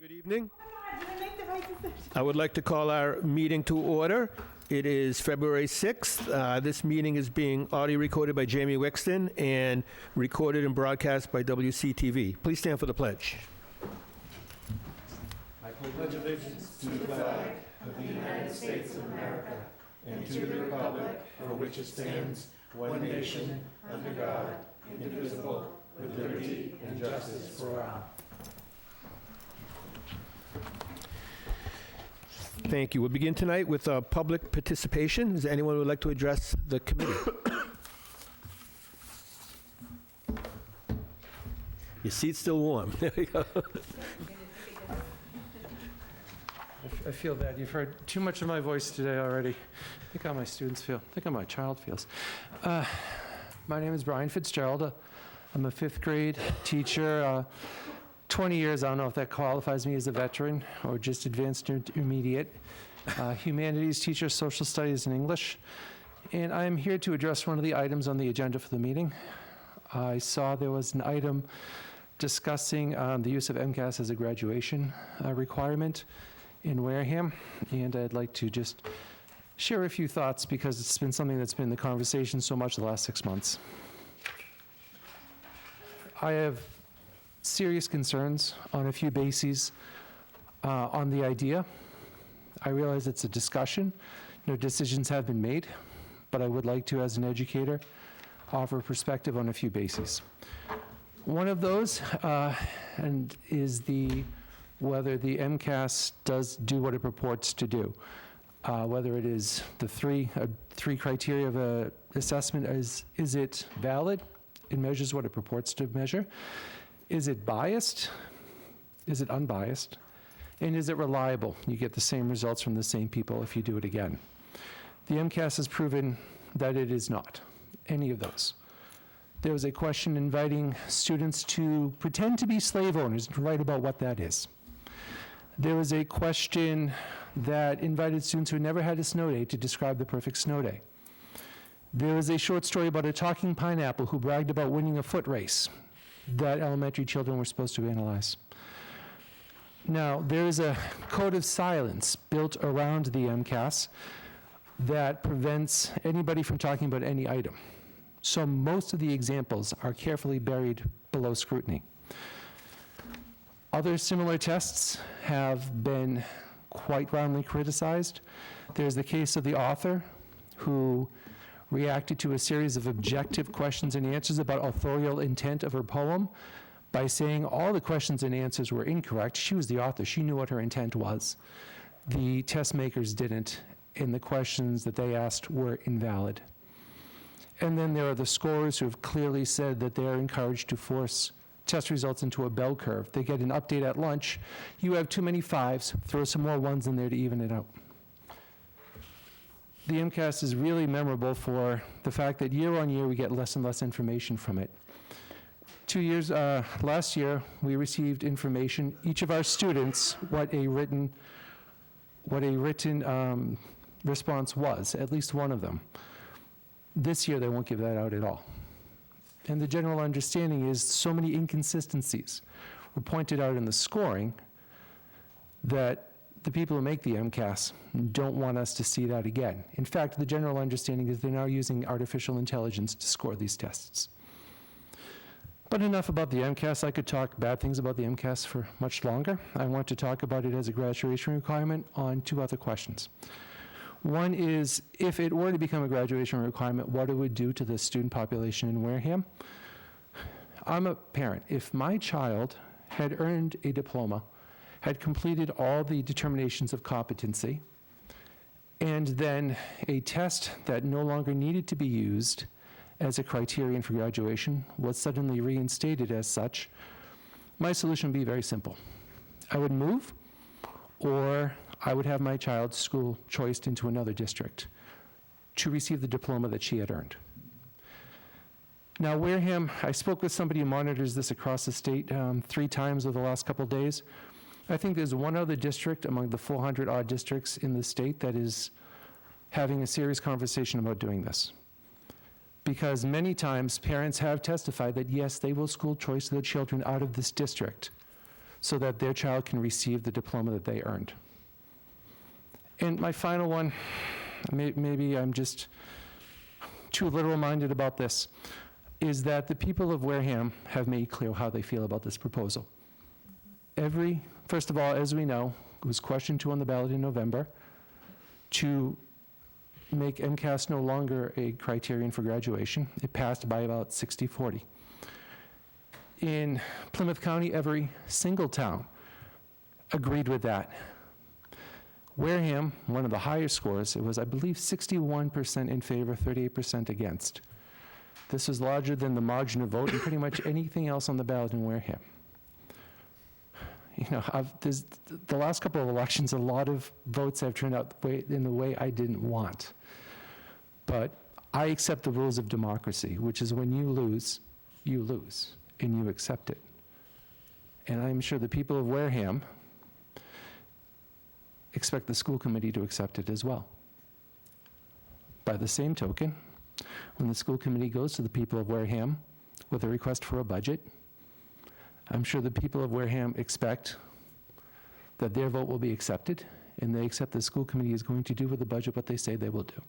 Good evening. Oh my God, did I make the right decision? I would like to call our meeting to order. It is February 6th. This meeting is being audio recorded by Jamie Wixton and recorded and broadcast by WCTV. Please stand for the pledge. I pledge allegiance to the flag of the United States of America and to the republic for which it stands, one nation, under God, indivisible, with liberty and justice for all. Thank you. We'll begin tonight with public participation. Is there anyone who would like to address the committee? Your seat's still warm. There we go. I feel bad. You've heard too much of my voice today already. Think how my students feel. Think how my child feels. My name is Brian Fitzgerald. I'm a fifth grade teacher. 20 years, I don't know if that qualifies me as a veteran or just advanced intermediate. Humanities teacher, social studies, and English. And I'm here to address one of the items on the agenda for the meeting. I saw there was an item discussing the use of MCAS as a graduation requirement in Wareham, and I'd like to just share a few thoughts because it's been something that's been in the conversation so much the last 6 months. I have serious concerns on a few bases on the idea. I realize it's a discussion. No decisions have been made, but I would like to, as an educator, offer a perspective on a few bases. One of those is whether the MCAS does do what it purports to do. Whether it is the three criteria of a assessment, is it valid? It measures what it purports to measure. Is it biased? Is it unbiased? And is it reliable? You get the same results from the same people if you do it again. The MCAS has proven that it is not any of those. There was a question inviting students to pretend to be slave owners and write about what that is. There was a question that invited students who never had a snow day to describe the perfect snow day. There was a short story about a talking pineapple who bragged about winning a foot race that elementary children were supposed to analyze. Now, there is a code of silence built around the MCAS that prevents anybody from talking about any item. So most of the examples are carefully buried below scrutiny. Other similar tests have been quite roundly criticized. There's the case of the author who reacted to a series of objective questions and answers about authorial intent of her poem by saying all the questions and answers were incorrect. She was the author. She knew what her intent was. The test makers didn't, and the questions that they asked were invalid. And then there are the scorers who have clearly said that they're encouraged to force test results into a bell curve. They get an update at lunch. You have too many fives. Throw some more ones in there to even it out. The MCAS is really memorable for the fact that year on year we get less and less information from it. Last year we received information, each of our students, what a written response was, at least one of them. This year they won't give that out at all. And the general understanding is so many inconsistencies were pointed out in the scoring that the people who make the MCAS don't want us to see that again. In fact, the general understanding is they're now using artificial intelligence to score these tests. But enough about the MCAS. I could talk bad things about the MCAS for much longer. I want to talk about it as a graduation requirement on two other questions. One is, if it were to become a graduation requirement, what it would do to the student population in Wareham. I'm a parent. If my child had earned a diploma, had completed all the determinations of competency, and then a test that no longer needed to be used as a criterion for graduation was suddenly reinstated as such, my solution would be very simple. I would move, or I would have my child's school choiced into another district to receive the diploma that she had earned. Now, Wareham, I spoke with somebody who monitors this across the state 3 times over the last couple of days. I think there's one other district among the 400 odd districts in the state that is having a serious conversation about doing this. Because many times parents have testified that yes, they will school choice their children out of this district so that their child can receive the diploma that they earned. And my final one, maybe I'm just too literal-minded about this, is that the people of Wareham have made clear how they feel about this proposal. First of all, as we know, it was question 2 on the ballot in November to make MCAS no longer a criterion for graduation. It passed by about 60-40. In Plymouth County, every single town agreed with that. Wareham, one of the highest scores, it was, I believe, 61% in favor, 38% against. This was larger than the margin of vote in pretty much anything else on the ballot in Wareham. You know, the last couple of elections, a lot of votes have turned out in the way I didn't want. But I accept the rules of democracy, which is when you lose, and you accept it. And I'm sure the people of Wareham expect the school committee to accept it as well. By the same token, when the school committee goes to the people of Wareham with a request for a budget, I'm sure the people of Wareham expect that their vote will be accepted, and they accept the school committee is going to do with the budget what they say they will do.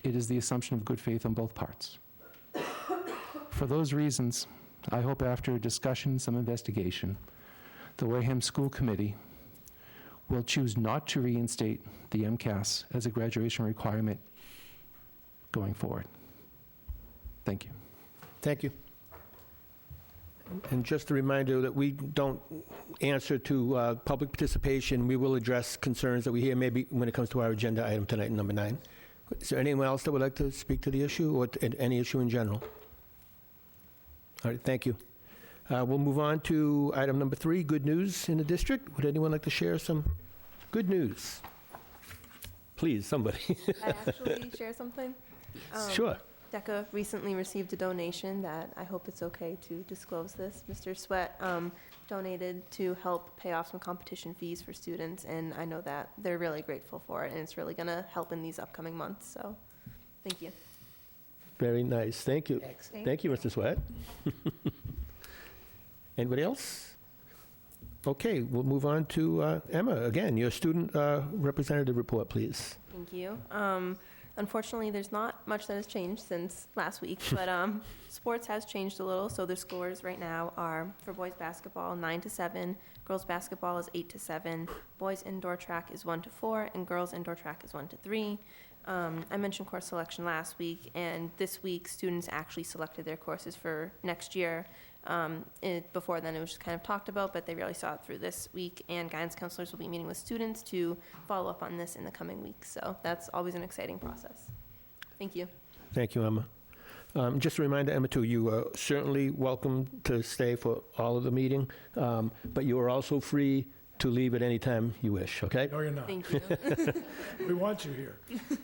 It is the assumption of good faith on both parts. For those reasons, I hope after discussion, some investigation, the Wareham School Committee will choose not to reinstate the MCAS as a graduation requirement going forward. Thank you. Thank you. And just a reminder that we don't answer to public participation. We will address concerns that we hear maybe when it comes to our agenda item tonight, number 9. Is there anyone else that would like to speak to the issue or any issue in general? All right, thank you. We'll move on to item number 3, good news in the district. Would anyone like to share some good news? Please, somebody. I actually share something. Sure. DECA recently received a donation that I hope it's okay to disclose this. Mr. Sweat donated to help pay off some competition fees for students, and I know that they're really grateful for it, and it's really going to help in these upcoming months, so thank you. Very nice. Thank you. Thank you, Mr. Sweat. Anybody else? Okay, we'll move on to Emma. Again, your student representative report, please. Thank you. Unfortunately, there's not much that has changed since last week, but sports has changed a little. So their scores right now are for boys basketball 9-7, girls basketball is 8-7, boys indoor track is 1-4, and girls indoor track is 1-3. I mentioned course selection last week, and this week students actually selected their courses for next year. Before then it was just kind of talked about, but they really saw it through this week, and guidance counselors will be meeting with students to follow up on this in the coming weeks. So that's always an exciting process. Thank you. Thank you, Emma. Just a reminder, Emma, too, you are certainly welcome to stay for all of the meeting, but you are also free to leave at any time you wish, okay? No, you're not. Thank you. We want you here.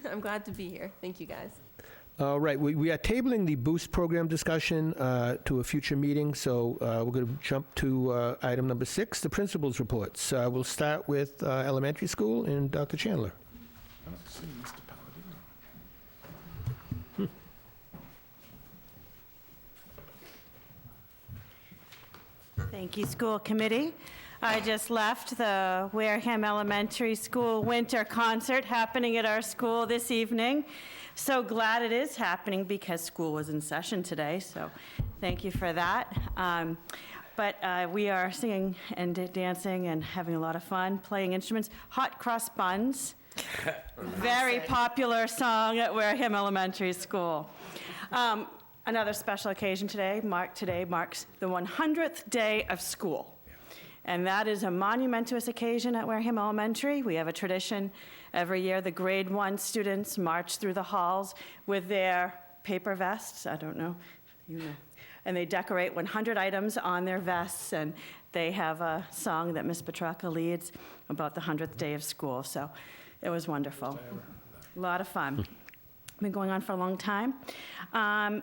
I'm glad to be here. Thank you, guys. All right, we are tabling the Boost program discussion to a future meeting, so we're going to jump to item number 6, the principal's reports. We'll start with elementary school and Dr. Chandler. I don't see Mr. Palladino. Thank you, school committee. I just left the Wareham Elementary School winter concert happening at our school this evening. So glad it is happening because school was in session today, so thank you for that. But we are singing and dancing and having a lot of fun, playing instruments. Hot Cross Buns, very popular song at Wareham Elementary School. Another special occasion today marks the 100th day of school. And that is a monumentous occasion at Wareham Elementary. We have a tradition every year. The grade 1 students march through the halls with their paper vests. I don't know, you know. And they decorate 100 items on their vests, and they have a song that Ms. Petrarca leads about the 100th day of school. So it was wonderful. A lot of fun. Been going on for a long time. A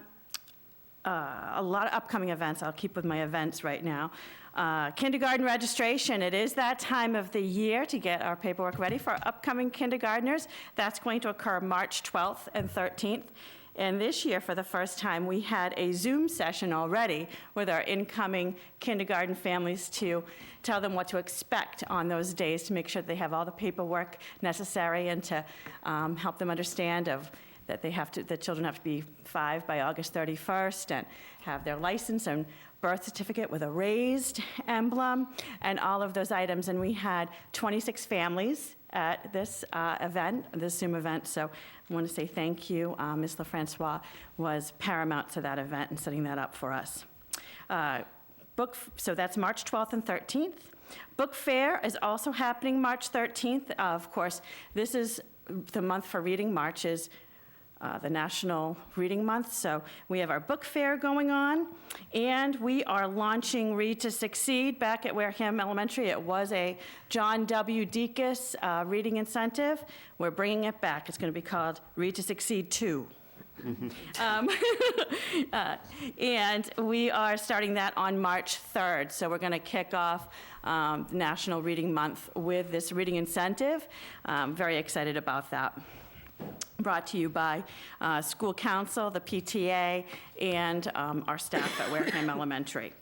lot of upcoming events. I'll keep with my events right now. Kindergarten registration. It is that time of the year to get our paperwork ready for upcoming kindergartners. That's going to occur March 12th and 13th. And this year, for the first time, we had a Zoom session already with our incoming kindergarten families to tell them what to expect on those days, to make sure that they have all the paperwork necessary, and to help them understand that the children have to be 5 by August 31st and have their license and birth certificate with a raised emblem and all of those items. And we had 26 families at this event, this Zoom event. So I want to say thank you. Ms. LaFrancois was paramount to that event and setting that up for us. So that's March 12th and 13th. Book Fair is also happening March 13th. Of course, this is the month for reading. March is the National Reading Month, so we have our book fair going on, and we are launching Read to Succeed back at Wareham Elementary. It was a John W. Deacus reading incentive. We're bringing it back. It's going to be called Read to Succeed 2. And we are starting that on March 3rd, so we're going to kick off National Reading Month with this reading incentive. Very excited about that. Brought to you by School Council, the PTA, and our staff at Wareham Elementary.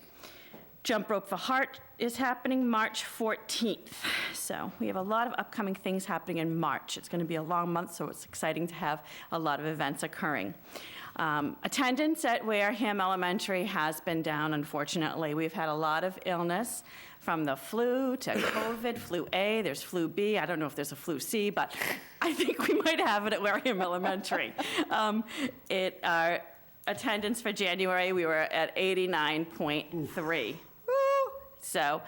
Jump Rope for Heart is happening March 14th. So we have a lot of upcoming things happening in March. It's going to be a long month, so it's exciting to have a lot of events occurring. Attendance at Wareham Elementary has been down, unfortunately. We've had a lot of illness, from the flu to COVID, flu A, there's flu B. I don't know if there's a flu C, but I think we might have it at Wareham Elementary. Our attendance for January, we were at 89.3. So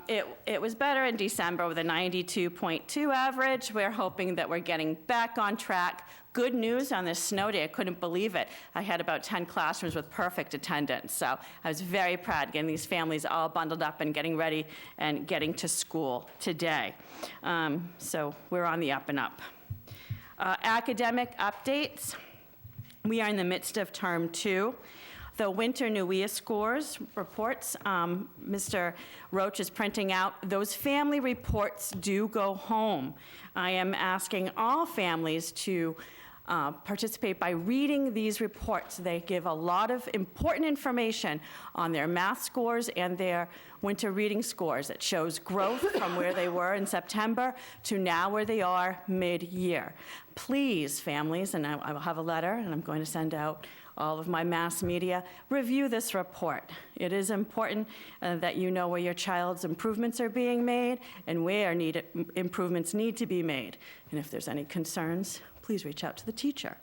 it was better in December with a 92.2 average. We're hoping that we're getting back on track. Good news on this snow day, I couldn't believe it. I had about 10 classrooms with perfect attendance, so I was very proud getting these families all bundled up and getting ready and getting to school today. So we're on the up and up. Academic updates. We are in the midst of term 2. The winter NUIA scores reports, Mr. Roach is printing out. Those family reports do go home. I am asking all families to participate by reading these reports. They give a lot of important information on their math scores and their winter reading scores. It shows growth from where they were in September to now where they are mid-year. Please, families, and I will have a letter, and I'm going to send out all of my mass media, review this report. It is important that you know where your child's improvements are being made and where improvements need to be made. And if there's any concerns, please reach out to the teacher.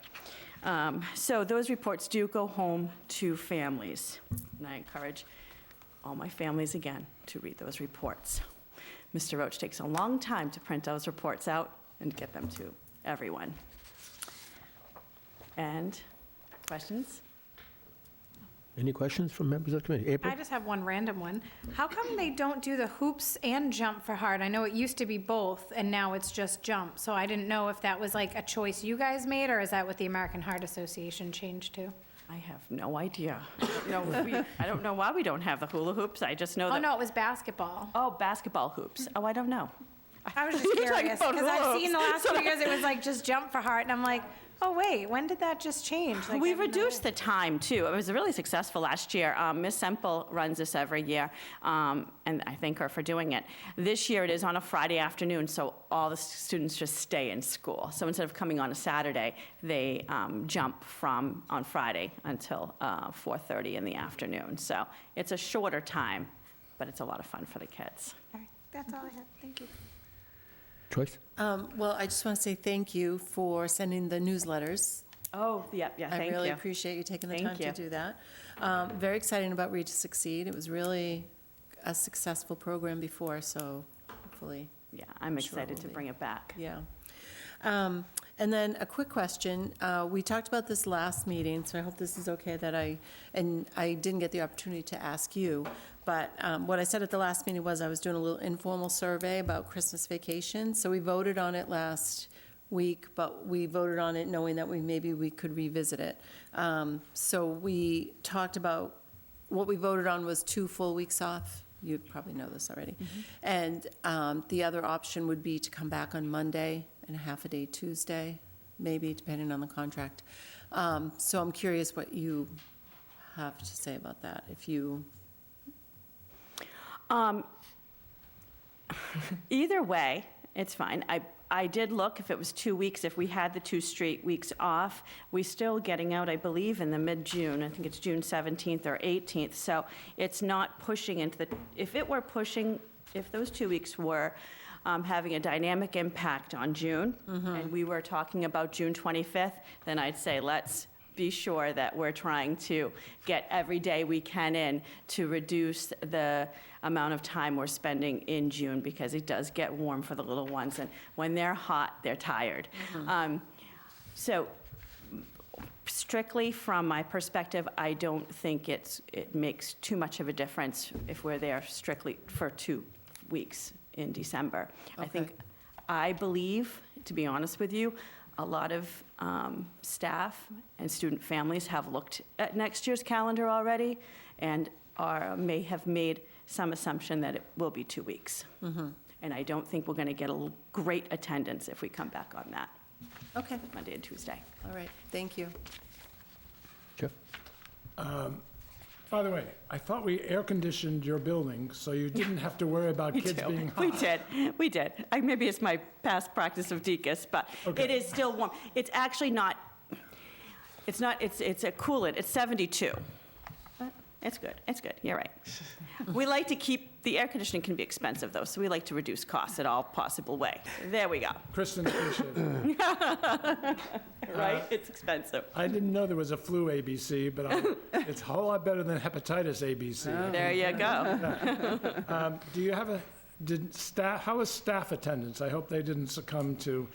So those reports do go home to families. And I encourage all my families, again, to read those reports. Mr. Roach takes a long time to print those reports out and get them to everyone. And questions? Any questions from members of the committee? April? I just have one random one. How come they don't do the hoops and jump for heart? I know it used to be both, and now it's just jump. So I didn't know if that was like a choice you guys made, or is that what the American Heart Association changed to? I have no idea. I don't know why we don't have the hula hoops. I just know that. Oh, no, it was basketball. Oh, basketball hoops. Oh, I don't know. I was just You're talking curious, about because I've hula seen the hoops. last few years, it was like just jump for heart, and I'm like, oh, wait, when did that just change? Like, We I didn't know reduced the time, too. It was really successful last year. Ms. Semple runs this every year, and I thank her for doing it. This year, it is on a Friday afternoon, so all the students just stay in school. So instead of coming on a Saturday, they jump from on Friday until 4:30 in the afternoon. So it's a shorter time, but it's a lot of fun for the kids. All right, that's all I had. Thank you. Choice? Well, I just want to say thank you for sending the newsletters. Oh, yeah, thank you. I really appreciate you taking the Thank time to you. do that. Very exciting about Read to Succeed. It was really a successful program before, so hopefully, Yeah, I'm Sure excited will to be. bring it back. yeah. And then a quick question. We talked about this last meeting, so I hope this is okay that I didn't get the opportunity to ask you, but what I said at the last meeting was I was doing a little informal survey about Christmas vacation. So we voted on it last week, but we voted on it knowing that maybe we could revisit it. So we talked about, what we voted on was 2 full weeks off. You probably know this already. And the other option would be to come back on Monday and a half a day Tuesday, maybe, depending on the contract. So I'm curious what you have to say about that, if you, Either way, it's fine. I did look, if it was 2 weeks, if we had the 2 straight weeks off, we're still getting out, I believe, in the mid-June. I think it's June 17th or 18th. So it's not pushing into the, if it were pushing, if those 2 weeks were having a dynamic impact on June, and we were talking about June 25th, then I'd say let's be sure that we're trying to get every day we can in to reduce the amount of time we're spending in June, because it does get warm for the little ones, and when they're hot, they're tired. So strictly from my perspective, I don't think it makes too much of a difference if we're there strictly for 2 weeks in December. Okay. I believe, to be honest with you, a lot of staff and student families have looked at next year's calendar already and may have made some assumption that it will be 2 weeks. And I don't think we're going to get a great attendance if we come back on that, okay, Monday and Tuesday. all right, thank you. Jeff? By the way, I thought we air-conditioned your building, so you didn't have to worry about kids being hot. We did. Maybe it's my past practice of DECUS, but Okay. it is still warm. It's actually not, it's a coolant, it's 72. It's good, you're right. We like to keep, the air conditioning can be expensive though, so we like to reduce costs in all possible way. There we go, Kristen, appreciate it. right? It's expensive. I didn't know there was a flu ABC, but it's a whole lot better than hepatitis ABC. There you go. Do you have how is staff attendance? I hope they didn't succumb to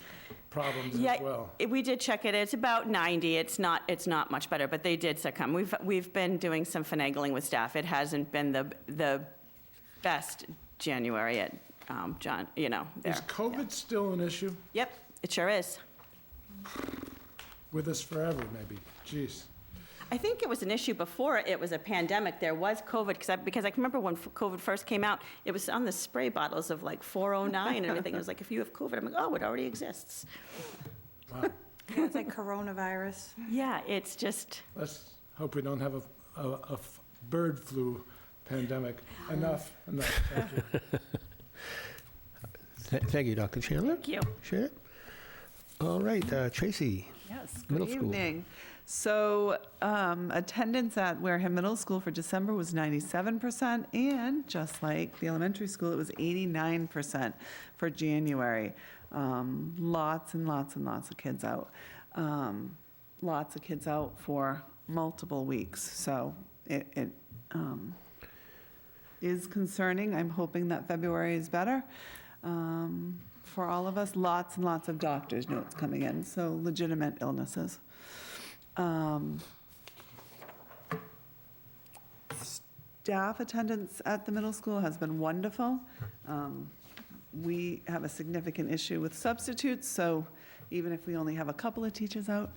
problems as well. We did check it. It's about 90. It's not much better, but they did succumb. We've been doing some finagling with staff. It hasn't been the best January at John, there. Is COVID still an issue? Yep, it sure is. With us forever, maybe. Jeez. I think it was an issue before it was a pandemic. There was COVID, because I can remember when COVID first came out, it was on the spray bottles of like 409 and everything. It was like, if you have COVID, I'm like, oh, it already exists. Wow. It's like coronavirus. Yeah, it's just, Let's hope we don't have a bird flu pandemic. Enough. Thank you. Thank you, Dr. Chandler. thank you. Appreciate it. All right, Tracy. Yes, Middle good school. evening. So attendance at Wareham Middle School for December was 97%, and just like the elementary school, it was 89% for January. Lots and lots and lots of kids out. Lots of kids out for multiple weeks, so it is concerning. I'm hoping that February is better. For all of us, lots and lots of doctor's notes coming in, so legitimate illnesses. Staff attendance at the middle school has been wonderful. We have a significant issue with substitutes, so even if we only have a couple of teachers out,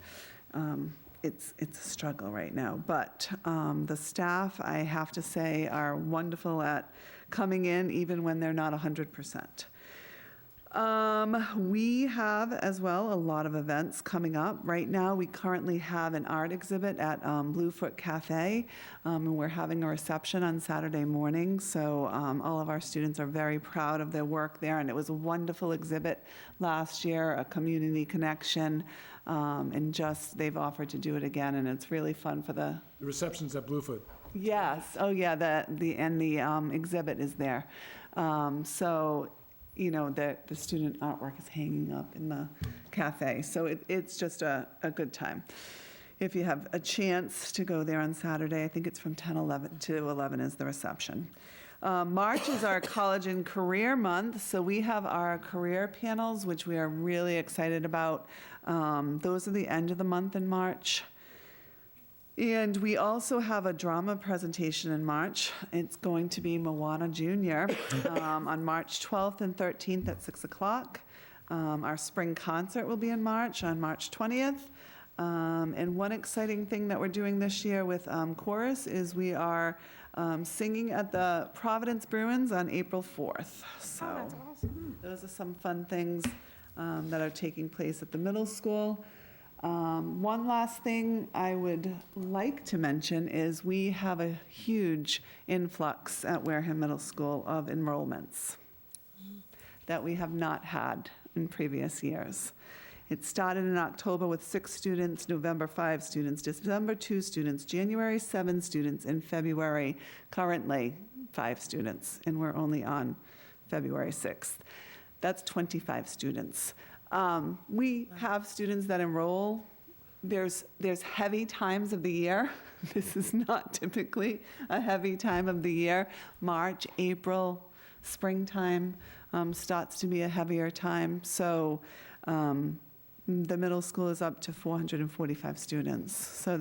it's a struggle right now. But the staff, I have to say, are wonderful at coming in even when they're not 100%. We have as well a lot of events coming up. Right now, we currently have an art exhibit at Bluefoot Cafe, and we're having a reception on Saturday morning. So all of our students are very proud of their work there, and it was a wonderful exhibit last year, a community connection, and just they've offered to do it again, and it's really fun for the. The reception's at Bluefoot. Yes, oh yeah, the exhibit is there. So, the student artwork is hanging up in the cafe. So it's just a good time. If you have a chance to go there on Saturday, I think it's from 10 to 11 is the reception. March is our college and career month, so we have our career panels, which we are really excited about. Those are the end of the month in March. And we also have a drama presentation in March. It's going to be Moana Junior on March 12th and 13th at 6 o'clock. Our spring concert will be in March, on March 20th. And one exciting thing that we're doing this year with chorus is we are singing at the Providence Bruins on April 4th. So that's awesome. those are some fun things that are taking place at the middle school. One last thing I would like to mention is we have a huge influx at Wareham Middle School of enrollments that we have not had in previous years. It started in October with 6 students, November 5 students, December 2 students, January 7 students, and February, currently 5 students, and we're only on February 6th. That's 25 students. We have students that enroll. There's heavy times of the year. This is not typically a heavy time of the year. March, April, springtime starts to be a heavier time. So the middle school is up to 445 students. So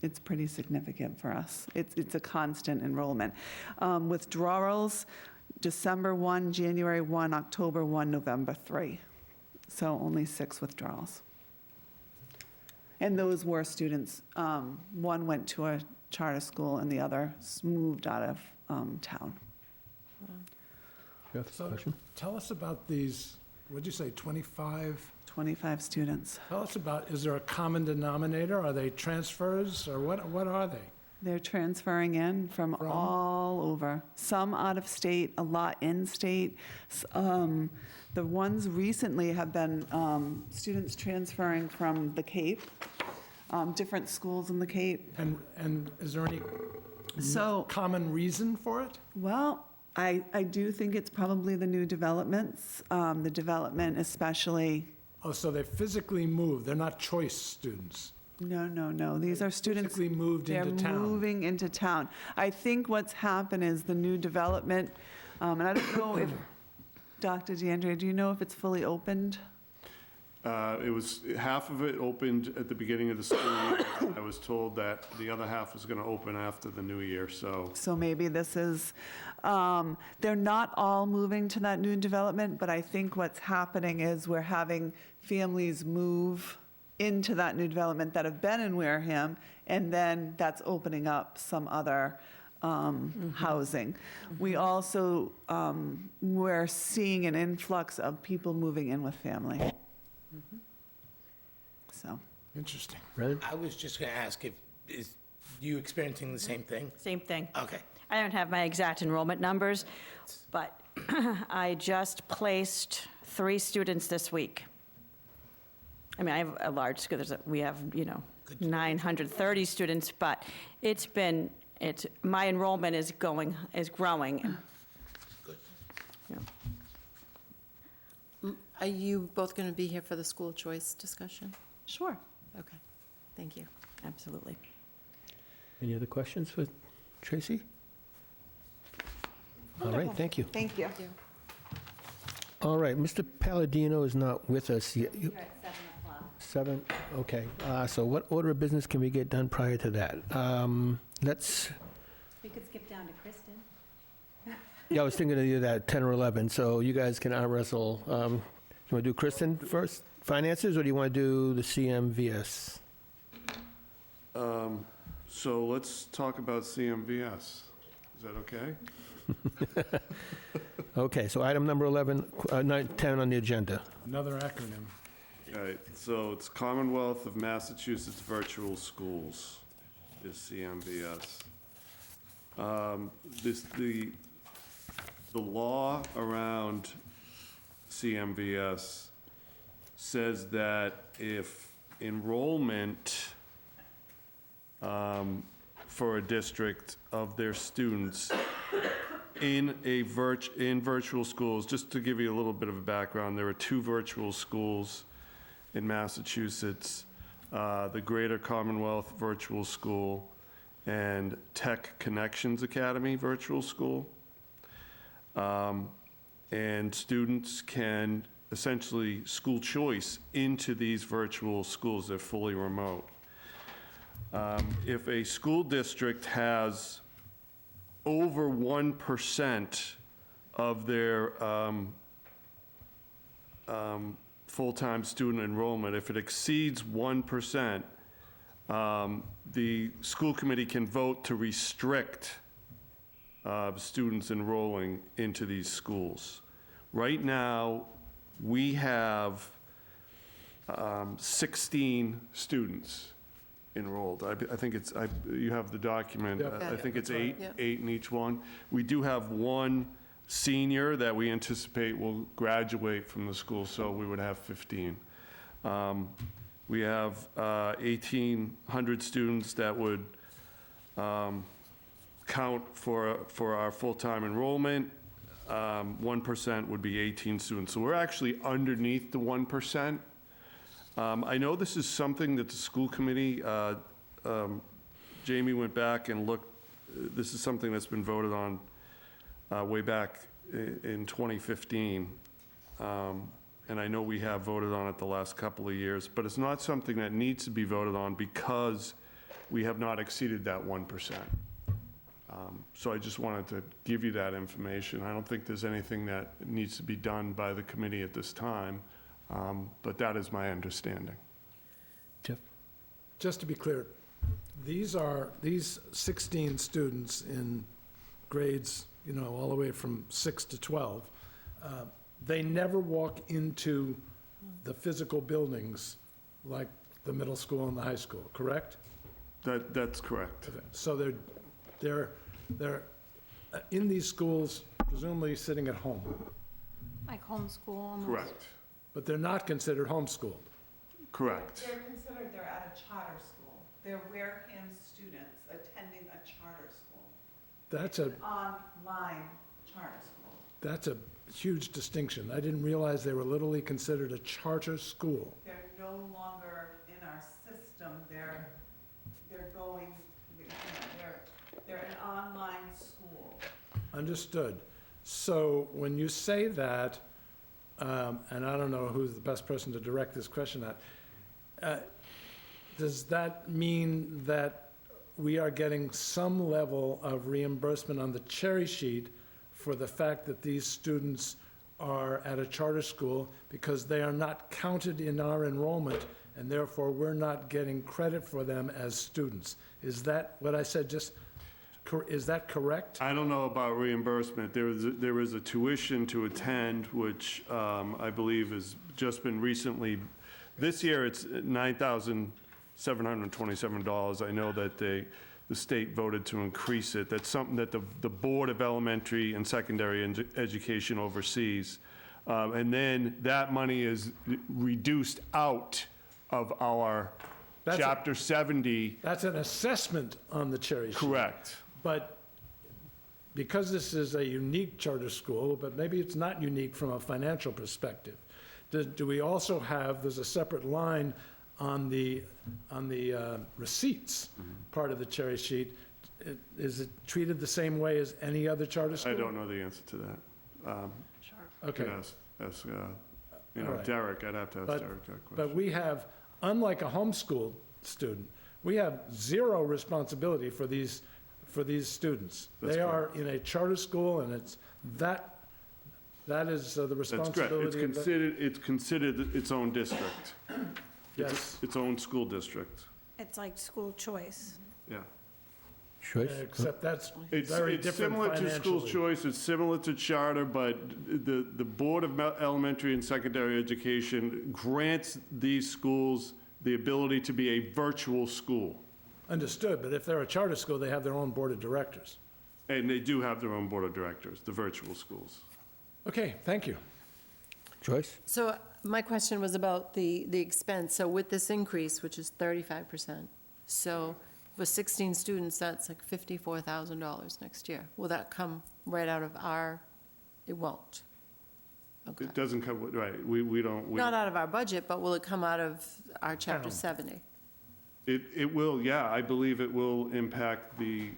it's pretty significant for us. It's a constant enrollment. Withdrawals, December 1, January 1, October 1, November 3. So only 6 withdrawals. And those were students, one went to a charter school and the other moved out of town. Jeff, So question? tell us about these, what'd you say, 25? 25 students. Tell us about, is there a common denominator? Are they transfers, or what are they? They're transferring in from From? all over, some out of state, a lot in-state. The ones recently have been students transferring from the Cape, different schools in the Cape. And is there any So- common reason for it? Well, I do think it's probably the new developments, the development especially. Oh, so they physically moved, they're not choice students. No, these are students. Physically moved into They're town. moving into town. I think what's happened is the new development, and I don't know if, Dr. DeAndrea, do you know if it's fully opened? It was, half of it opened at the beginning of the school year. I was told that the other half was going to open after the new year, so. So maybe this is, they're not all moving to that new development, but I think what's happening is we're having families move into that new development that have been in Wareham, and then that's opening up some other housing. We also, we're seeing an influx of people moving in with family. So, Interesting. Brennan? I was just going to ask if, is you experiencing the same thing? Same thing. Okay. I don't have my exact enrollment numbers, but I just placed 3 students this week. I mean, I have a large school, we have, 930 students, but my enrollment is growing. Good. Yeah. Are you both going to be here for the school choice discussion? sure. Okay, thank you. Absolutely. Any other questions for Tracy? All right, thank you. Thank you. Thank you. All right, Mr. Palladino is not with us yet. You're at 7 o'clock. 7, okay. So what order of business can we get done prior to that? Let's, We could skip down to Kristen. yeah, I was thinking of either that, 10 or 11, so you guys can arm wrestle. Do you want to do Kristen first, finances, or do you want to do the CMVS? So let's talk about CMVS. Is that okay? Okay, so item number 11, 10 on the agenda. Another acronym. All right, so it's Commonwealth of Massachusetts Virtual Schools is CMVS. The law around CMVS says that if enrollment for a district of their students in virtual schools, just to give you a little bit of a background, there are 2 virtual schools in Massachusetts, the Greater Commonwealth Virtual School and Tech Connections Academy Virtual School. And students can essentially school choice into these virtual schools. They're fully remote. If a school district has over 1% of their full-time student enrollment, if it exceeds 1%, the school committee can vote to restrict students enrolling into these schools. Right now, we have 16 students enrolled. I think it's, you have the document. Yep. I think it's Yep. eight in each one. We do have one senior that we anticipate will graduate from the school, so we would have 15. We have 1,800 students that would count for our full-time enrollment. 1% would be 18 students. So we're actually underneath the 1%. I know this is something that the school committee, Jamie went back and looked, this is something that's been voted on way back in 2015. And I know we have voted on it the last couple of years, but it's not something that needs to be voted on because we have not exceeded that 1%. So I just wanted to give you that information. I don't think there's anything that needs to be done by the committee at this time, but that is my understanding. Jeff? Just to be clear, these 16 students in grades, all the way from 6 to 12, they never walk into the physical buildings like the middle school and the high school, correct? That's correct. Okay. So they're in these schools, presumably sitting at home, Like homeschool almost. Correct. but they're not considered homeschooled. Correct. They're considered, they're at a charter school. They're Wareham students attending a charter school. That's a, Online charter school. that's a huge distinction. I didn't realize they were literally considered a charter school. They're no longer in our system. They're going, they're an online school. Understood. So when you say that, and I don't know who's the best person to direct this question at, does that mean that we are getting some level of reimbursement on the cherry sheet for the fact that these students are at a charter school because they are not counted in our enrollment, and therefore we're not getting credit for them as students? Is that what I said, is that correct? I don't know about reimbursement. There is a tuition to attend, which I believe has just been recently, this year it's $9,727. I know that the state voted to increase it. That's something that the Board of Elementary and Secondary Education oversees. And then that money is reduced out of our That's a- Chapter 70. That's an assessment on the cherry sheet. Correct. But because this is a unique charter school, but maybe it's not unique from a financial perspective, do we also have, there's a separate line on the receipts part of the cherry sheet? Is it treated the same way as any other charter school? I don't know the answer to that. Okay. Could ask All right. Derek, I'd have to ask But- Derek that question. But we have, unlike a homeschool student, we have zero responsibility for these students. That's They are in a charter school, and that is the That's correct. responsibility of the... It's considered its own district. Yes, Its own school district, It's like school choice. yeah. Choice? except that's It's very different similar to school financially. choice, it's similar to charter, but the Board of Elementary and Secondary Education grants these schools the ability to be a virtual school. Understood, but if they're a charter school, they have their own board of directors. And they do have their own board of directors, the virtual schools. Okay, thank you. Joyce? So my question was about the expense. So with this increase, which is 35%, so for 16 students, that's like $54,000 next year. Will that come right out of our, it won't? Okay. It doesn't come, right, we don't. Not out of our budget, but will it come out of our Chapter Town. 70? It will, yeah, I believe it will impact the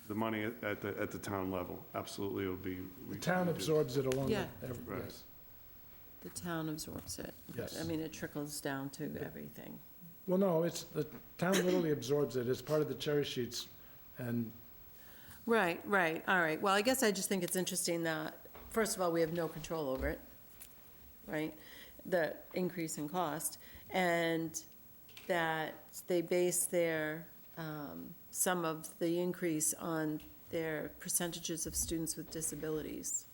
money at the town level. Absolutely, it'll be. The town absorbs it along Yeah. with, Right. yes. The town absorbs it. Yes. I mean, it trickles down to everything. Well, no, the town literally absorbs it as part of the cherry sheets, and Right, all right. Well, I guess I just think it's interesting that, first of all, we have no control over it, right? The increase in cost, and that they base their, some of the increase on their percentages of students with disabilities.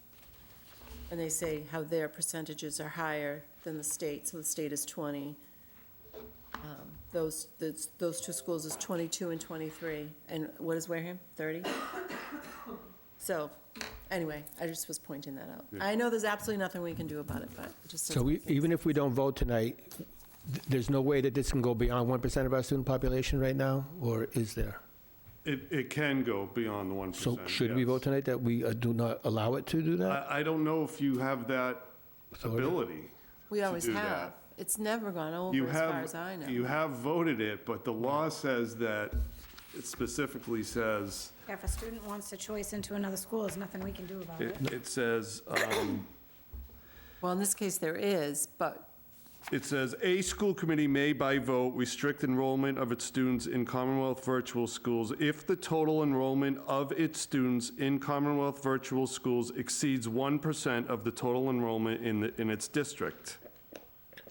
And they say how their percentages are higher than the state, so the state is 20. Those two schools is 22 and 23. And what is Wareham? 30? So, anyway, I just was pointing that out. I know there's absolutely nothing we can do about it, but it just. So even if we don't vote tonight, there's no way that this can go beyond 1% of our student population right now, or is there? It can go beyond the 1%. So should we yes. vote tonight that we do not allow it to do that? I don't know if you have that ability. We always do have. that. It's never gone You over as far have, as I know. you have voted it, but the law says that, it specifically says, If a student wants to choice into another school, there's nothing we can do about it. it says, Well, in this case, there is, but it says, "A school committee may by vote restrict enrollment of its students in Commonwealth virtual schools if the total enrollment of its students in Commonwealth virtual schools exceeds 1% of the total enrollment in its district."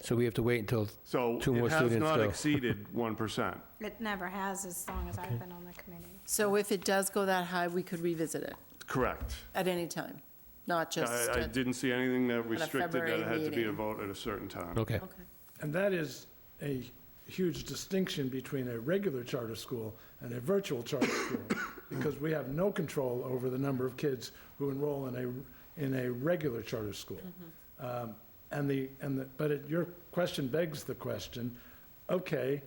So we have to wait until So two more it has students not go. exceeded 1%. It never has, as long as I've been on the committee. so if it does go that high, we could revisit it Correct. at any time, not just. I didn't see anything that restricted that February it had to be a meeting. vote at a certain time. Okay. Okay. And that is a huge distinction between a regular charter school and a virtual charter school, because we have no control over the number of kids who enroll in a regular charter school. But your question begs the question, okay,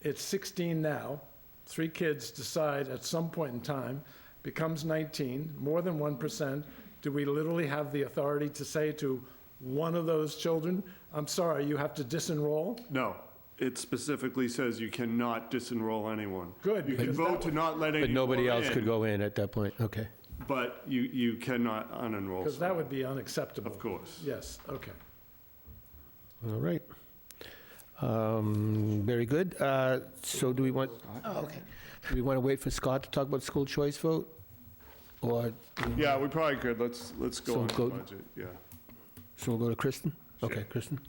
it's 16 now, 3 kids decide at some point in time, becomes 19, more than 1%, do we literally have the authority to say to one of those children, I'm sorry, you have to disenroll? No, it specifically says you cannot disenroll anyone. Good, You can because vote to not let anyone But nobody else could in, go in at that point, okay. but you cannot unenroll Because that someone. would be unacceptable. Of course. Yes, okay. All right. Very good. So do we want, do we want to wait for Scott to talk about school choice vote? Or, Yeah, we probably could. Let's go So on the go- budget, yeah. so we'll go to Kristen? Okay, Kristen?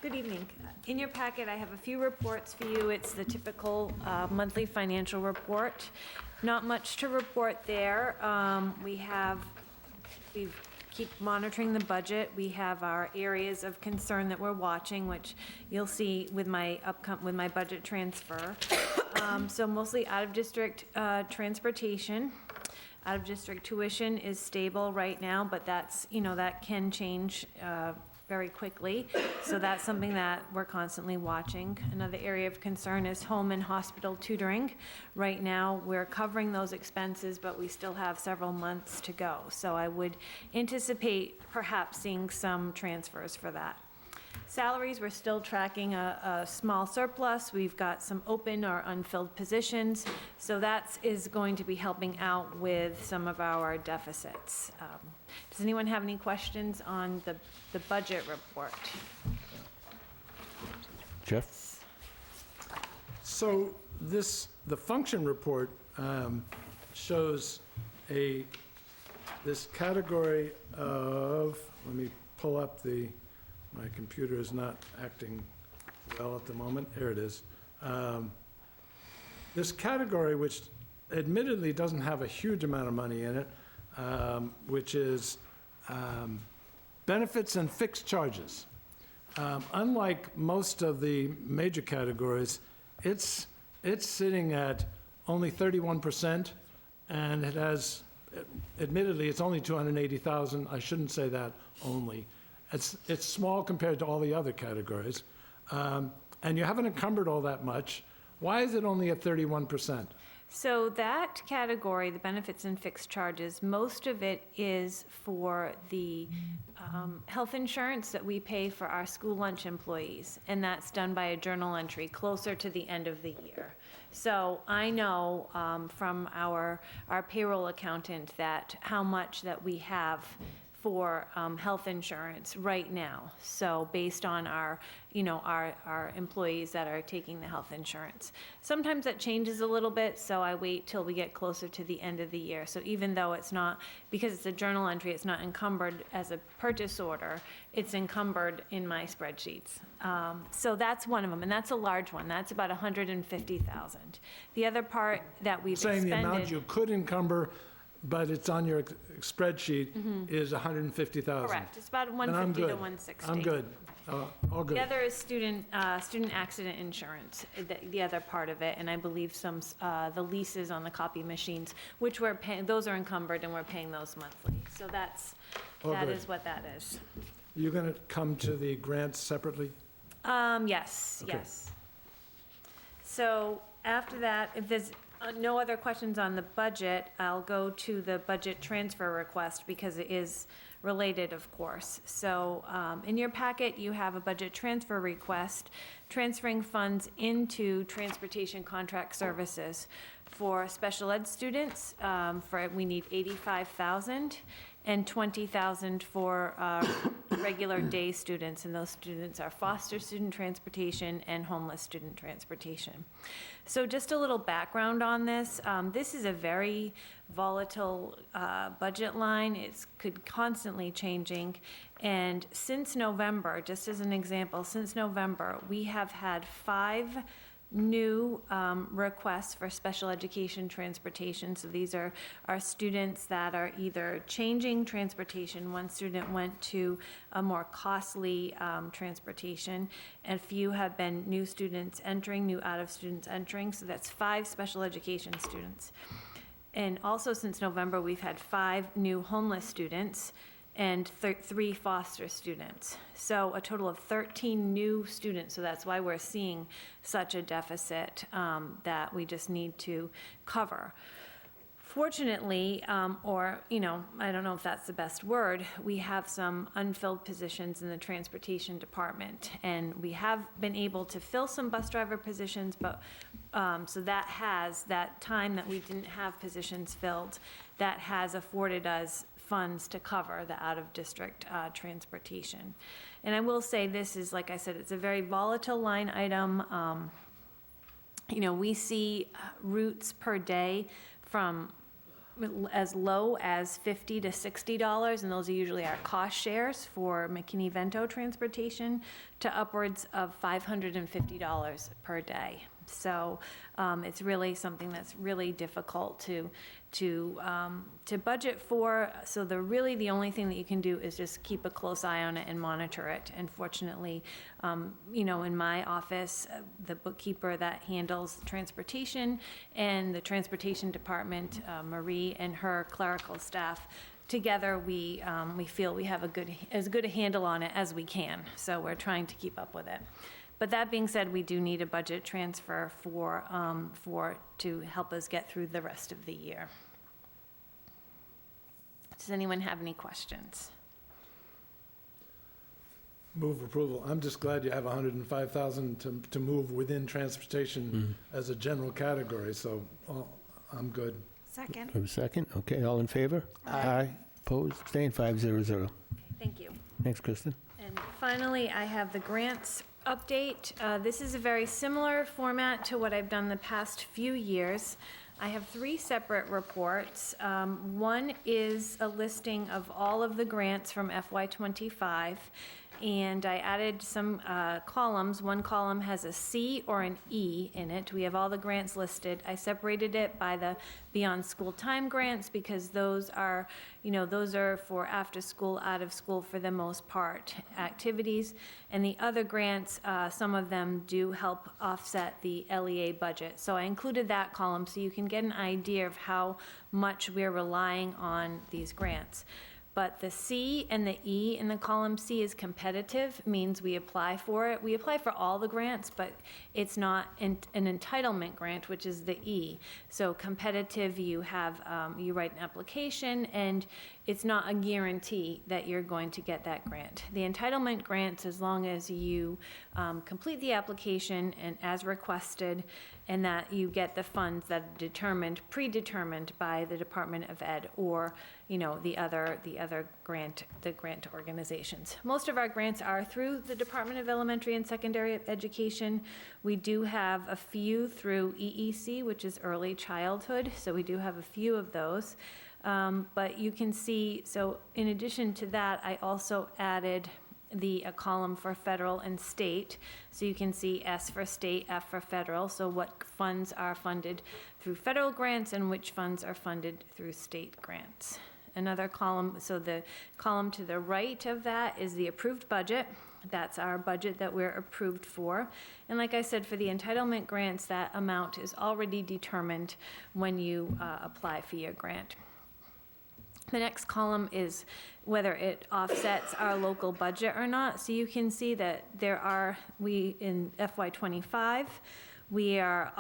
Good evening. In your packet, I have a few reports for you. It's the typical monthly financial report. Not much to report there. We keep monitoring the budget. We have our areas of concern that we're watching, which you'll see with my budget transfer. So mostly out-of-district transportation. Out-of-district tuition is stable right now, but that's, that can change very quickly. So that's something that we're constantly watching. Another area of concern is home and hospital tutoring. Right now, we're covering those expenses, but we still have several months to go. So I would anticipate perhaps seeing some transfers for that. Salaries, we're still tracking a small surplus. We've got some open or unfilled positions. So that is going to be helping out with some of our deficits. Does anyone have any questions on the budget report? Jeff? So the function report shows this category of, let me pull up my computer is not acting well at the moment. Here it is. This category, which admittedly doesn't have a huge amount of money in it, which is benefits and fixed charges. Unlike most of the major categories, it's sitting at only 31%, and it has, admittedly, it's only 280,000. I shouldn't say that only. It's small compared to all the other categories. And you haven't encumbered all that much. Why is it only at 31%? So that category, the benefits and fixed charges, most of it is for the health insurance that we pay for our school lunch employees, and that's done by a journal entry closer to the end of the year. So I know from our payroll accountant that how much that we have for health insurance right now. So based on our employees that are taking the health insurance. Sometimes that changes a little bit, so I wait till we get closer to the end of the year. So even though it's not, because it's a journal entry, it's not encumbered as a purchase order, it's encumbered in my spreadsheets. So that's one of them, and that's a large one. That's about $150,000. The other part that we've Saying expended. the amount you could encumber but it's on your spreadsheet, is 150,000. Correct, it's about Then 150 to good. 160. I'm good. All good. The other is student accident insurance, the other part of it, and I believe the leases on the copy machines, which we're paying, those are encumbered and we're paying those monthly. So that good. is what that is. You're going to come to the grants separately? Yes, Okay. yes. So after that, if there's no other questions on the budget, I'll go to the budget transfer request because it is related, of course. So in your packet, you have a budget transfer request transferring funds into transportation contract services for special ed students. We need 85,000 and 20,000 for regular day students, and those students are foster student transportation and homeless student transportation. So just a little background on this. This is a very volatile budget line. It's constantly changing. And since November, just as an example, since November, we have had 5 new requests for special education transportation. So these are our students that are either changing transportation. One student went to a more costly transportation, and a few have been new students entering, new out-of students entering. So that's 5 special education students. And also since November, we've had 5 new homeless students and 3 foster students. So a total of 13 new students. So that's why we're seeing such a deficit that we just need to cover. Fortunately, or, I don't know if that's the best word, we have some unfilled positions in the transportation department. And we have been able to fill some bus driver positions, but so that time that we didn't have positions filled, that has afforded us funds to cover the out-of-district transportation. And I will say this is, like I said, it's a very volatile line item. We see routes per day from as low as $50 to $60, and those are usually our cost shares for McKinney-Vento transportation, to upwards of $550 per day. So it's really something that's really difficult to budget for. So the only thing that you can do is just keep a close eye on it and monitor it. And fortunately, in my office, the bookkeeper that handles transportation and the transportation department, Marie and her clerical staff, together we feel we have as good a handle on it as we can. So we're trying to keep up with it. But that being said, we do need a budget transfer to help us get through the rest of the year. Does anyone have any questions? Move approval. I'm just glad you have 105,000 to move within transportation as a general category, so I'm good. Second. Have a second? Okay, all in favor? Aye. Opposed? Abstained? 500. Thank you. Thanks, Kristen. And finally, I have the grants update. This is a very similar format to what I've done the past few years. I have 3 separate reports. One is a listing of all of the grants from FY25, and I added some columns. One column has a C or an E in it. We have all the grants listed. I separated it by the beyond school time grants because those are for after school, out of school for the most part activities. And the other grants, some of them do help offset the LEA budget. So I included that column so you can get an idea of how much we're relying on these grants. But the C and the E in the column C is competitive, means we apply for it. We apply for all the grants, but it's not an entitlement grant, which is the E. So competitive, you write an application, and it's not a guarantee that you're going to get that grant. The entitlement grants, as long as you complete the application and as requested, and that you get the funds that are predetermined by the Department of Ed or the other grant organizations. Most of our grants are through the Department of Elementary and Secondary Education. We do have a few through EEC, which is early childhood, so we do have a few of those. But you can see, so in addition to that, I also added a column for federal and state. So you can see S for state, F for federal, so what funds are funded through federal grants and which funds are funded through state grants. Another column, so the column to the right of that is the approved budget. That's our budget that we're approved for. And like I said, for the entitlement grants, that amount is already determined when you apply for your grant. The next column is whether it offsets our local budget or not. So you can see that in FY25, we are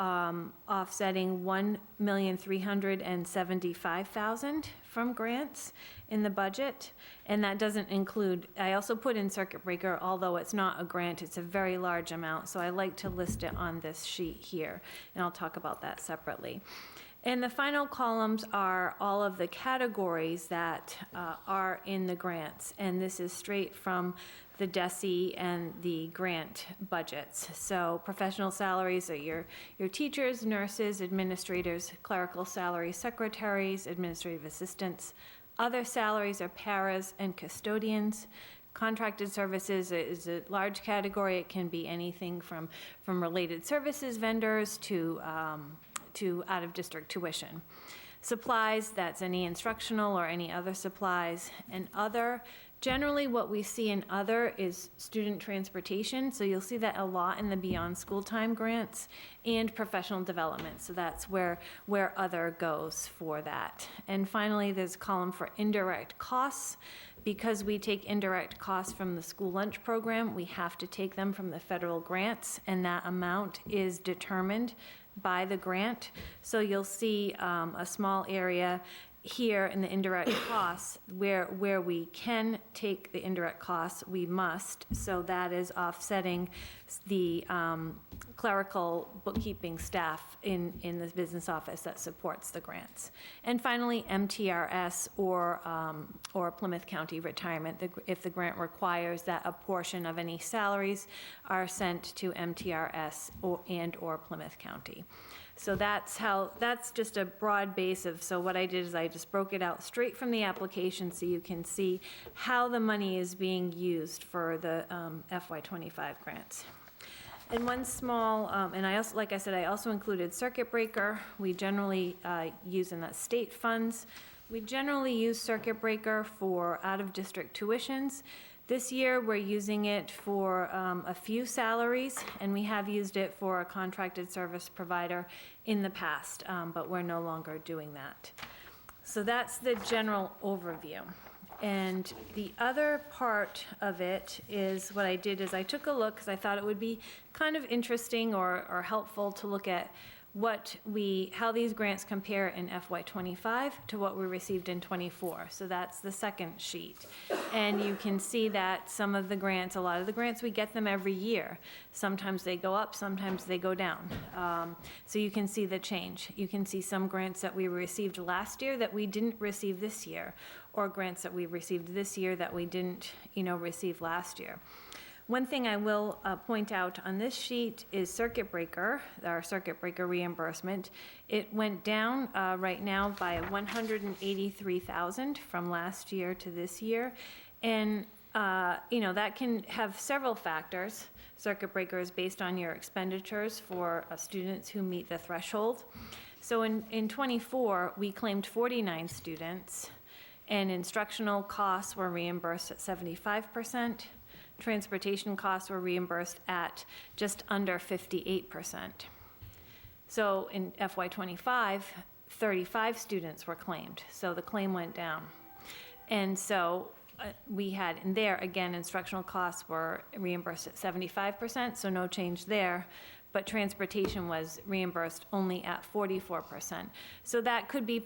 offsetting $1,375,000 from grants in the budget, and that doesn't include, I also put in circuit breaker, although it's not a grant, it's a very large amount, so I like to list it on this sheet here, and I'll talk about that separately. And the final columns are all of the categories that are in the grants, and this is straight from the DESE and the grant budgets. So professional salaries are your teachers, nurses, administrators, clerical salaries, secretaries, administrative assistants. Other salaries are paras and custodians. Contracted services is a large category. It can be anything from related services vendors to out-of-district tuition. Supplies, that's any instructional or any other supplies. And other, generally what we see in other is student transportation. So you'll see that a lot in the beyond school time grants and professional development. So that's where other goes for that. And finally, there's a column for indirect costs. Because we take indirect costs from the school lunch program, we have to take them from the federal grants, and that amount is determined by the grant. So you'll see a small area here in the indirect costs where we can take the indirect costs, we must. So that is offsetting the clerical bookkeeping staff in the business office that supports the grants. And finally, MTRS or Plymouth County Retirement, if the grant requires that a portion of any salaries are sent to MTRS or Plymouth County. So that's just a broad base of, so what I did is I just broke it out straight from the application so you can see how the money is being used for the FY25 grants. And one small, and I also, like I said, I also included circuit breaker. We generally use in the state funds. We generally use circuit breaker for out-of-district tuitions. This year, we're using it for a few salaries, and we have used it for a contracted service provider in the past, but we're no longer doing that. So that's the general overview. And the other part of it is what I did is I took a look, because I thought it would be kind of interesting or helpful to look at how these grants compare in FY25 to what we received in '24. So that's the second sheet. And you can see that some of the grants, a lot of the grants, we get them every year. Sometimes they go up, sometimes they go down. So you can see the change. You can see some grants that we received last year that we didn't receive this year, or grants that we received this year that we didn't, receive last year. One thing I will point out on this sheet is circuit breaker, our circuit breaker reimbursement. It went down right now by $183,000 from last year to this year. And, that can have several factors. Circuit breaker is based on your expenditures for students who meet the threshold. So in '24, we claimed 49 students, and instructional costs were reimbursed at 75%. Transportation costs were reimbursed at just under 58%. So in FY25, 35 students were claimed, so the claim went down. And so we had in there, again, instructional costs were reimbursed at 75%, so no change there, but transportation was reimbursed only at 44%. So that could be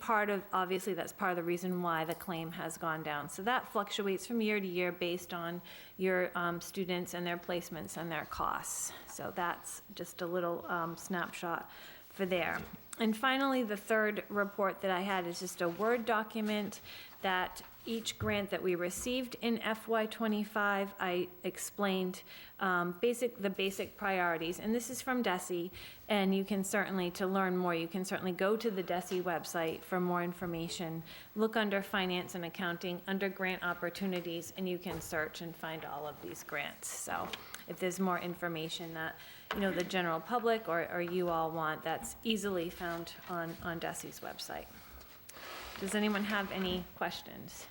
obviously that's part of the reason why the claim has gone down. So that fluctuates from year to year based on your students and their placements and their costs. So that's just a little snapshot for there. And finally, the third report that I had is just a Word document that each grant that we received in FY '25. I explained the basic priorities, and this is from DESE, and you can certainly, to learn more, you can certainly go to the DESE website for more information. Look under finance and accounting, under grant opportunities, and you can search and find all of these grants. So if there's more information that, the general public or you all want, that's easily found on DESE's website. Does anyone have any questions?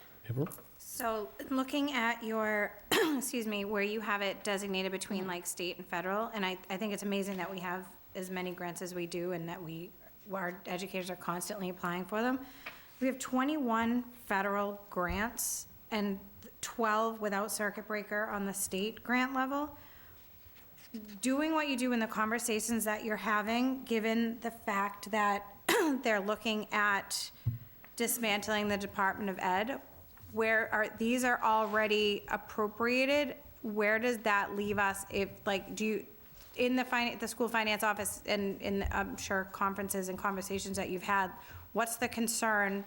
So looking at your, excuse me, where you have it designated between like state and federal, and I think it's amazing that we have as many grants as we do and that our educators are constantly applying for them. We have 21 federal grants and 12 without circuit breaker on the state grant level. Doing what you do in the conversations that you're having, given the fact that they're looking at dismantling the Department of Ed, these are already appropriated, where does that leave us if, like, in the school finance office and in, I'm sure, conferences and conversations that you've had, what's the concern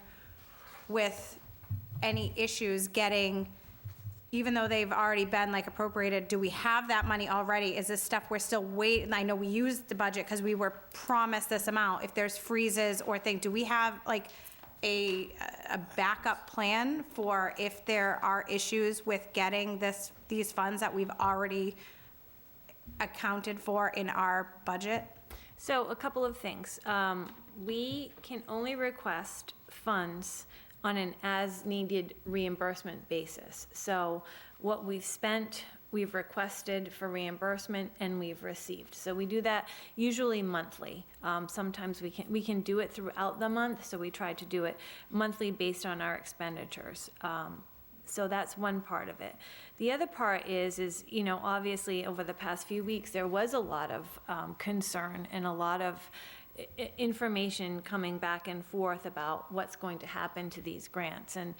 with any issues getting, even though they've already been like appropriated, do we have that money already? Is this stuff we're still waiting? I know we used the budget because we were promised this amount. If there's freezes or things, do we have like a backup plan for if there are issues with getting these funds that we've already accounted for in our budget? So a couple of things. We can only request funds on an as-needed reimbursement basis. So what we've spent, we've requested for reimbursement, and we've received. So we do that usually monthly. Sometimes we can do it throughout the month, so we try to do it monthly based on our expenditures. So that's one part of it. The other part is obviously over the past few weeks, there was a lot of concern and a lot of information coming back and forth about what's going to happen to these grants. And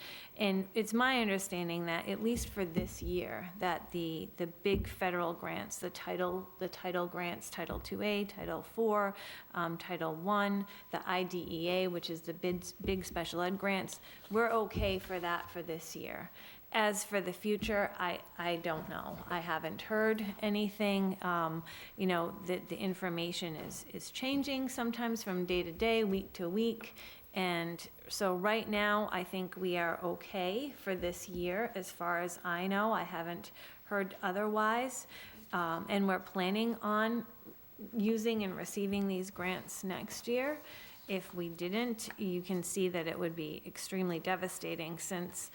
it's my understanding that at least for this year, that the big federal grants, the title grants, Title IIA, Title IV, Title I, the IDEA, which is the big special ed grants, we're okay for that for this year. As for the future, I don't know. I haven't heard anything. The information is changing sometimes from day to day, week to week. And so right now, I think we are okay for this year, as far as I know. I haven't heard otherwise. And we're planning on using and receiving these grants next year. If we didn't, you can see that it would be extremely devastating since,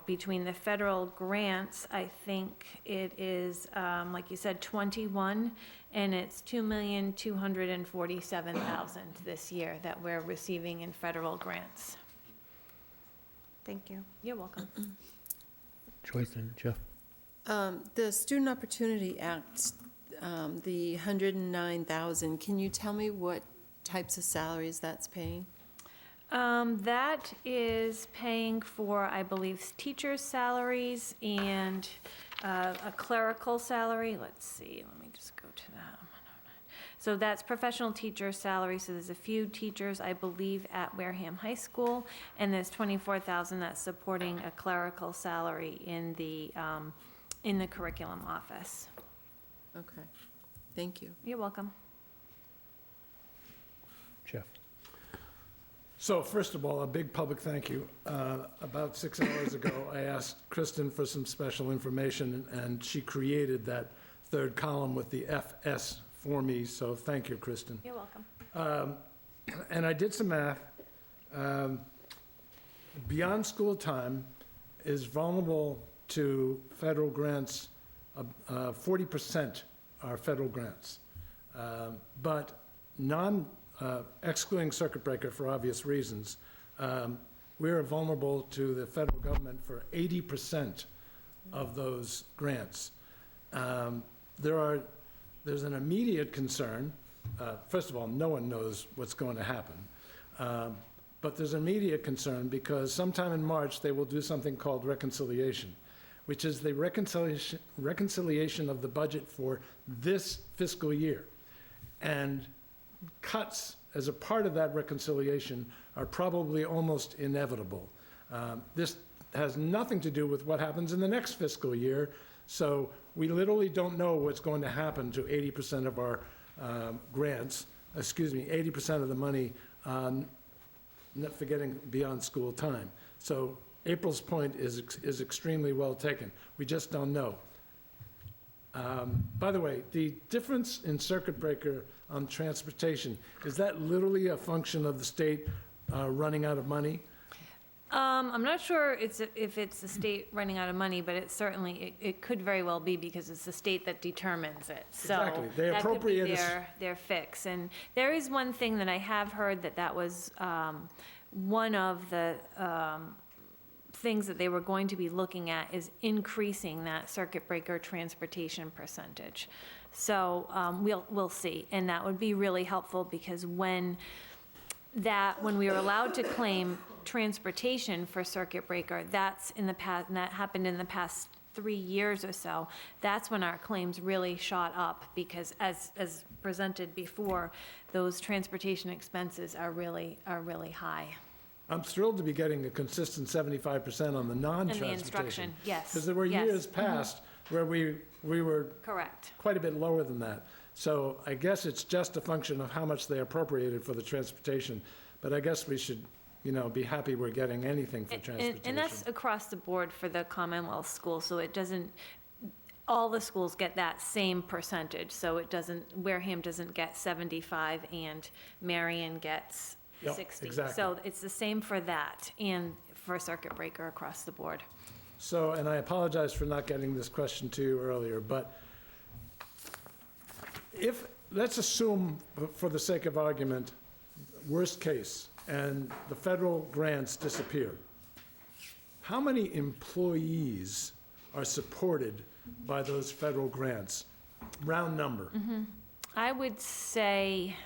between the federal grants, I think it is, like you said, 21, and it's $2,247,000 this year that we're receiving in federal grants. Thank you. You're welcome. Joyce and Jeff. The Student Opportunity Act, the $109,000, can you tell me what types of salaries that's paying? That is paying for, I believe, teachers' salaries and a clerical salary. Let's see, let me just go to that. So that's professional teacher salary. So there's a few teachers, I believe, at Wareham High School, and there's $24,000 that's supporting a clerical salary in the curriculum office. Okay, thank you. You're welcome. Jeff. So first of all, a big public thank you. About 6 hours ago, I asked Kristen for some special information, and she created that third column with the FS for me, so thank you, Kristen. You're welcome. And I did some math. Beyond school time is vulnerable to federal grants. 40% are federal grants. But excluding circuit breaker for obvious reasons, we are vulnerable to the federal government for 80% of those grants. There's an immediate concern. First of all, no one knows what's going to happen. But there's an immediate concern because sometime in March, they will do something called reconciliation, which is the reconciliation of the budget for this fiscal year. And cuts as a part of that reconciliation are probably almost inevitable. This has nothing to do with what happens in the next fiscal year. So we literally don't know what's going to happen to 80% of our grants, 80% of the money, not forgetting beyond school time. So April's point is extremely well taken. We just don't know. By the way, the difference in circuit breaker on transportation, is that literally a function of the state running out of money? I'm not sure if it's the state running out of money, but it certainly, it could very well be because it's the state that determines it. Exactly. So They that could be appropriate their fix. And there is one thing that I have heard that was one of the things that they were going to be looking at is increasing that circuit breaker transportation percentage. So we'll see, and that would be really helpful because when we were allowed to claim transportation for circuit breaker, that's in the past, and that happened in the past 3 years or so, that's when our claims really shot up because as presented before, those transportation expenses are really high. I'm thrilled to be getting a consistent 75% on the non-transportation. And the instruction, yes. Because there were yes. years past where we were Correct. quite a bit lower than that. So I guess it's just a function of how much they appropriated for the transportation. But I guess we should, be happy we're getting anything for transportation. And that's across the board for the Commonwealth schools, so it doesn't, all the schools get that same percentage. So it doesn't, Wareham doesn't get 75 and Marion gets Yep, 60. exactly. So it's the same for that and for circuit breaker across the board. So, and I apologize for not getting this question to you earlier, but let's assume, for the sake of argument, worst case, and the federal grants disappear. How many employees are supported by those federal grants? Round number. I would say,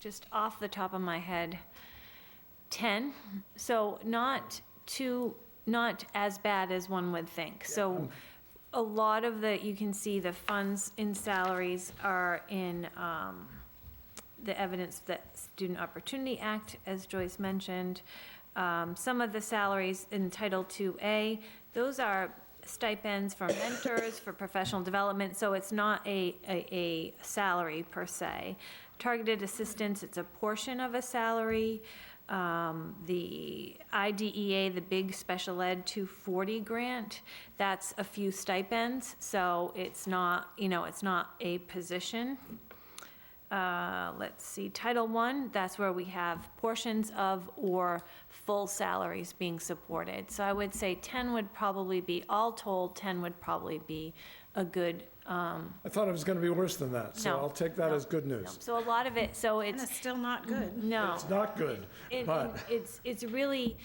just off the top of my head, 10. So not as bad as one would think. So a lot of you can see the funds in salaries are in the evidence that Student Opportunity Act, as Joyce mentioned. Some of the salaries in Title IIA, those are stipends for mentors, for professional development, so it's not a salary per se. Targeted assistance, it's a portion of a salary. The IDEA, the big special ed 240 grant, that's a few stipends, so it's not, it's not a position. Let's see, Title I, that's where we have portions of or full salaries being supported. So I would say 10 would probably be, all told, 10 would probably be a good. I thought it was going to be worse than that, so No, I'll take that no, as good no. news. So a lot of it, so And it's, it's still not good. no. It's not good, but It's really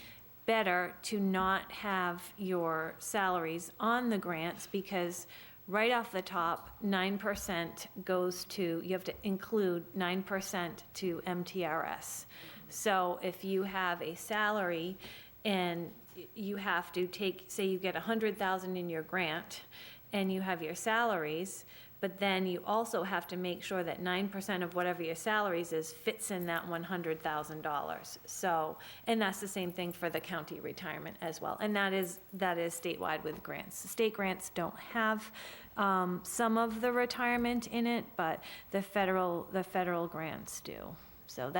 better to not have your salaries on the grants because right off the top, 9% goes to, you have to include 9% to MTRS. So if you have a salary and you have to take, say you get 100,000 in your grant and you have your salaries, but then you also have to make sure that 9% of whatever your salaries is fits in that $100,000. So, and that's the same thing for the county retirement as well. And that is statewide with grants. The state grants don't have some of the retirement in it, but the federal grants do. So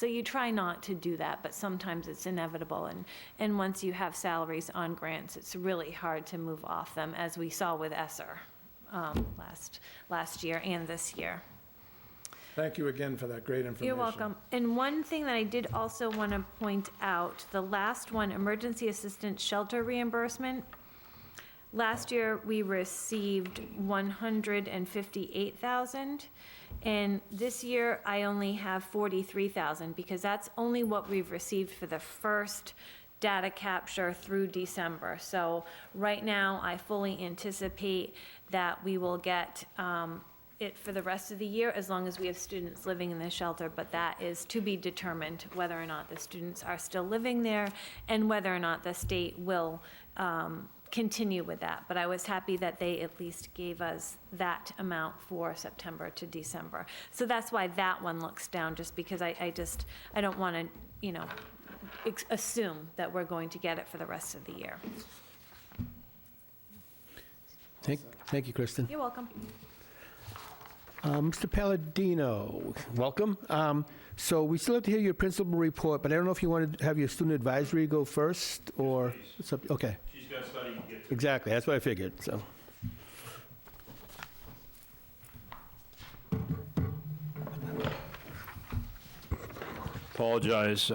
you try not to do that, but sometimes it's inevitable. And once you have salaries on grants, it's really hard to move off them, as we saw with ESSER last year and this year. thank you again for that great information. You're welcome. And one thing that I did also want to point out, the last one, emergency assistance shelter reimbursement. Last year, we received $158,000. And this year, I only have $43,000 because that's only what we've received for the first data capture through December. So right now, I fully anticipate that we will get it for the rest of the year as long as we have students living in the shelter, but that is to be determined whether or not the students are still living there and whether or not the state will continue with that. But I was happy that they at least gave us that amount for September to December. So that's why that one looks down, just because I don't want to, assume that we're going to get it for the rest of the year. Thank you, Kristen. You're welcome. Mr. Palladino, welcome. So we still have to hear your principal report, but I don't know if you want to have your student advisory go first, or, okay. She's got to study and get to. Exactly, that's what I figured, so. Apologize,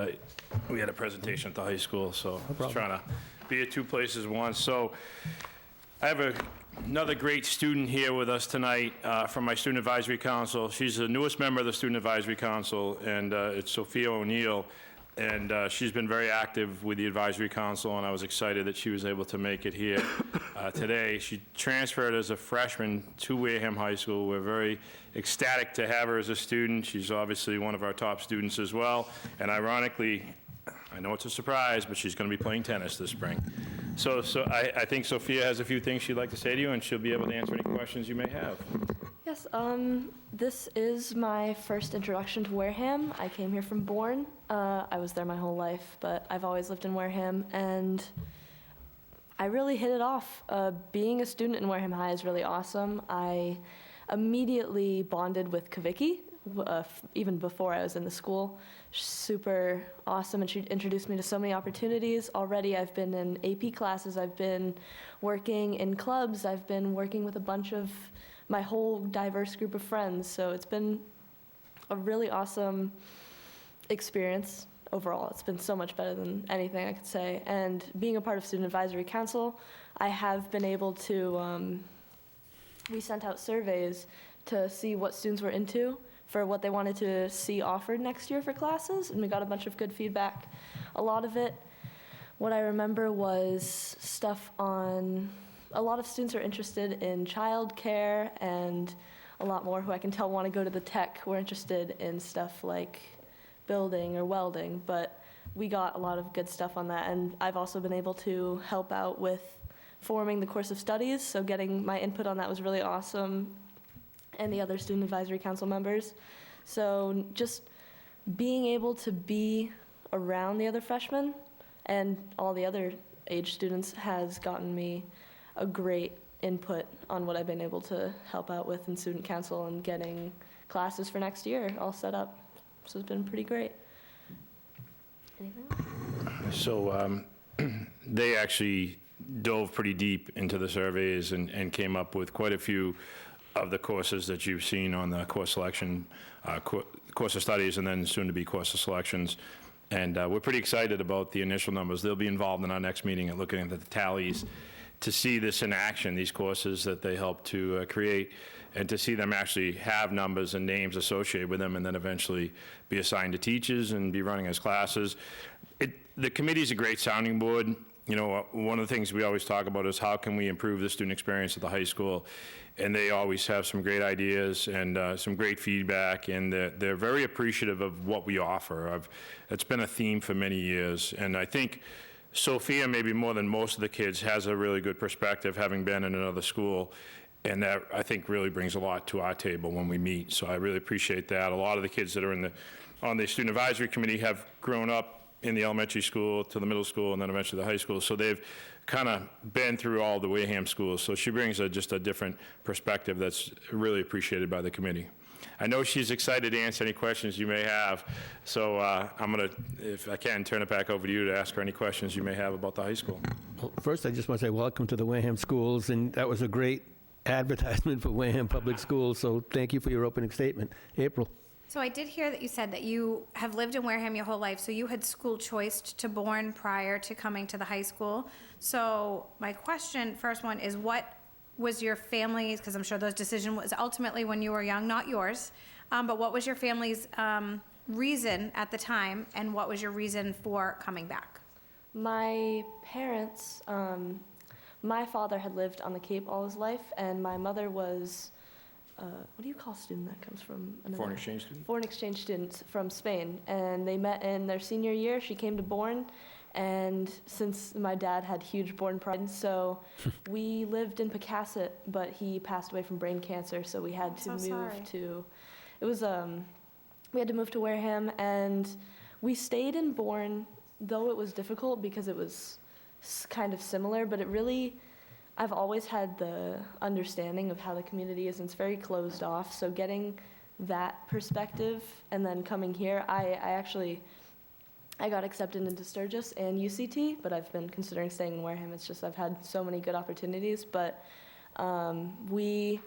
we had a presentation at the high school, so I was trying to be at two places at once. So I have another great student here with us tonight from my Student Advisory Council. She's the newest member of the Student Advisory Council, and it's Sophia O'Neill. And she's been very active with the Advisory Council, and I was excited that she was able to make it here today. She transferred as a freshman to Wareham High School. We're very ecstatic to have her as a student. She's obviously one of our top students as well. And ironically, I know it's a surprise, but she's going to be playing tennis this spring. So I think Sophia has a few things she'd like to say to you, and she'll be able to answer any questions you may have. Yes, this is my first introduction to Wareham. I came here from Bourne. I was there my whole life, but I've always lived in Wareham, and I really hit it off. Being a student in Wareham High is really awesome. I immediately bonded with Kavicki, even before I was in the school. She's super awesome, and she introduced me to so many opportunities. Already I've been in AP classes, I've been working in clubs, I've been working with a bunch of my whole diverse group of friends, so it's been a really awesome experience overall. It's been so much better than anything I could say. And being a part of Student Advisory Council, I have been able to, we sent out surveys to see what students were into for what they wanted to see offered next year for classes, and we got a bunch of good feedback. A lot of it, what I remember was stuff on, a lot of students are interested in childcare, and a lot more who I can tell want to go to the tech were interested in stuff like building or welding, but we got a lot of good stuff on that. And I've also been able to help out with forming the course of studies, so getting my input on that was really awesome, and the other Student Advisory Council members. So just being able to be around the other freshmen and all the other age students has gotten me a great input on what I've been able to help out with in Student Council and getting classes for next year all set up. So it's been pretty great. Anything else? So they actually dove pretty deep into the surveys and came up with quite a few of the courses that you've seen on the course selection, course of studies, and then soon to be course of selections. And we're pretty excited about the initial numbers. They'll be involved in our next meeting at looking at the tallies to see this in action, these courses that they help to create, and to see them actually have numbers and names associated with them, and then eventually be assigned to teachers and be running as classes. The committee's a great sounding board. You know, one of the things we always talk about is how can we improve the student experience at the high school, and they always have some great ideas and some great feedback, and they're very appreciative of what we offer. It's been a theme for many years, and I think Sophia, maybe more than most of the kids, has a really good perspective, having been in another school, and that, I think, really brings a lot to our table when we meet, so I really appreciate that. A lot of the kids that are on the Student Advisory Committee have grown up in the elementary school to the middle school and then eventually the high school, so they've kind of been through all the Wareham schools, so she brings just a different perspective that's really appreciated by the committee. I know she's excited to answer any questions you may have, so I'm going to, if I can, turn it back over to you to ask her any questions you may have about the high school. Well, first, I just want to say welcome to the Wareham Schools, and that was a great advertisement for Wareham Public Schools, so thank you for your opening statement. April. So I did hear that you said that you have lived in Wareham your whole life, so you had school choiced to Bourne prior to coming to the high school. So my question, first one, is what was your family's, because I'm sure those decision was ultimately when you were young, not yours, but what was your family's reason at the time, and what was your reason for coming back? My parents, my father had lived on the Cape all his life, and my mother was, what do you call a student that comes from another? Foreign exchange student? Foreign exchange students from Spain, and they met in their senior year. She came to Bourne, and since my dad had huge Bourne pride, so we lived in Pecasset, but he passed away from brain cancer, so we had to move to, it was, we had to move to Wareham, and we stayed in Bourne though it was difficult because it was kind of similar, but I've always had the understanding of how the community is, and it's very closed off. So getting that perspective and then coming here, I got accepted into Sturgis and UCT, but I've been considering staying in Wareham. It's just I've had so many good opportunities. But we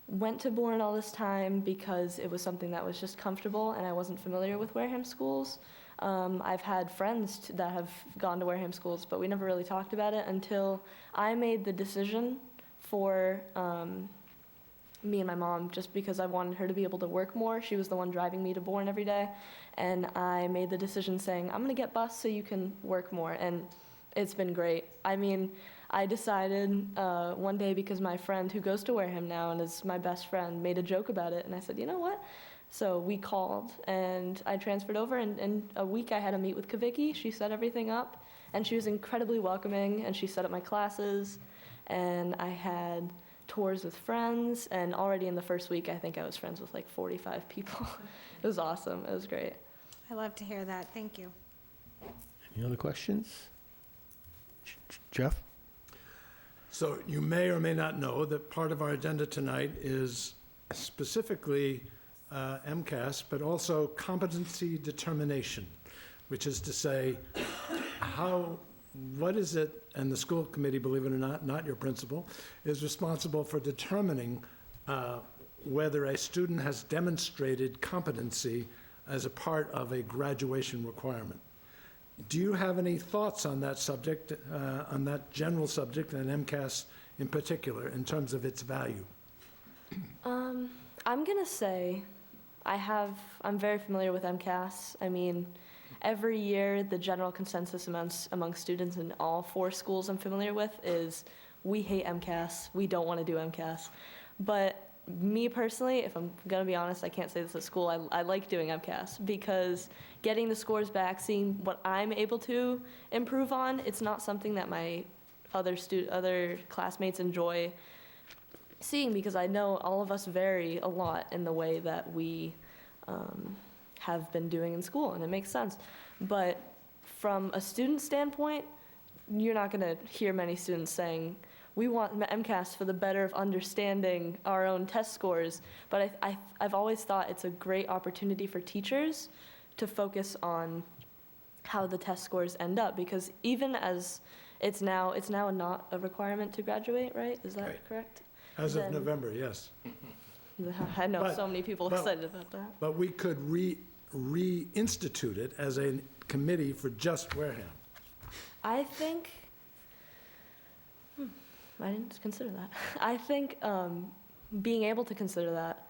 went to Bourne all this time because it was something that was just comfortable, and I wasn't familiar with Wareham schools. I've had friends that have gone to Wareham schools, but we never really talked about it until I made the decision for me and my mom, just because I wanted her to be able to work more. She was the one driving me to Bourne every day, and I made the decision saying, I'm gonna get bus so you can work more, and it's been great. I mean, I decided one day, because my friend who goes to Wareham now and is my best friend made a joke about it, and I said, you know what? So we called, and I transferred over, and in a week I had a meet with Kavicki. She set everything up, and she was incredibly welcoming, and she set up my classes, and I had tours with friends, and already in the first week I think I was friends with like 45 people. It was awesome. It was great. I love to hear that. Thank you. Any other questions? Jeff? So you may or may not know that part of our agenda tonight is specifically MCAS, but also competency determination, which is to say, what is it, and the school committee, believe it or not your principal, is responsible for determining whether a student has demonstrated competency as a part of a graduation requirement. Do you have any thoughts on that subject, on that general subject, and MCAS in particular, in terms of its value? I'm gonna say I'm very familiar with MCAS. I mean, every year the general consensus among students in all 4 schools I'm familiar with is we hate MCAS, we don't want to do MCAS. But me personally, if I'm gonna be honest, I can't say this at school, I like doing MCAS because getting the scores back, seeing what I'm able to improve on, it's not something that my other classmates enjoy seeing, because I know all of us vary a lot in the way that we have been doing in school, and it makes sense. But from a student standpoint, you're not gonna hear many students saying, we want MCAS for the better of understanding our own test scores. But I've always thought it's a great opportunity for teachers to focus on how the test scores end up, because even as it's now not a requirement to graduate, right? Is that Right. correct? As of November, yes. I know But- so many people but- excited about that. But we could reinstitute it as a committee for just Wareham. I think, I didn't consider that. I think being able to consider that,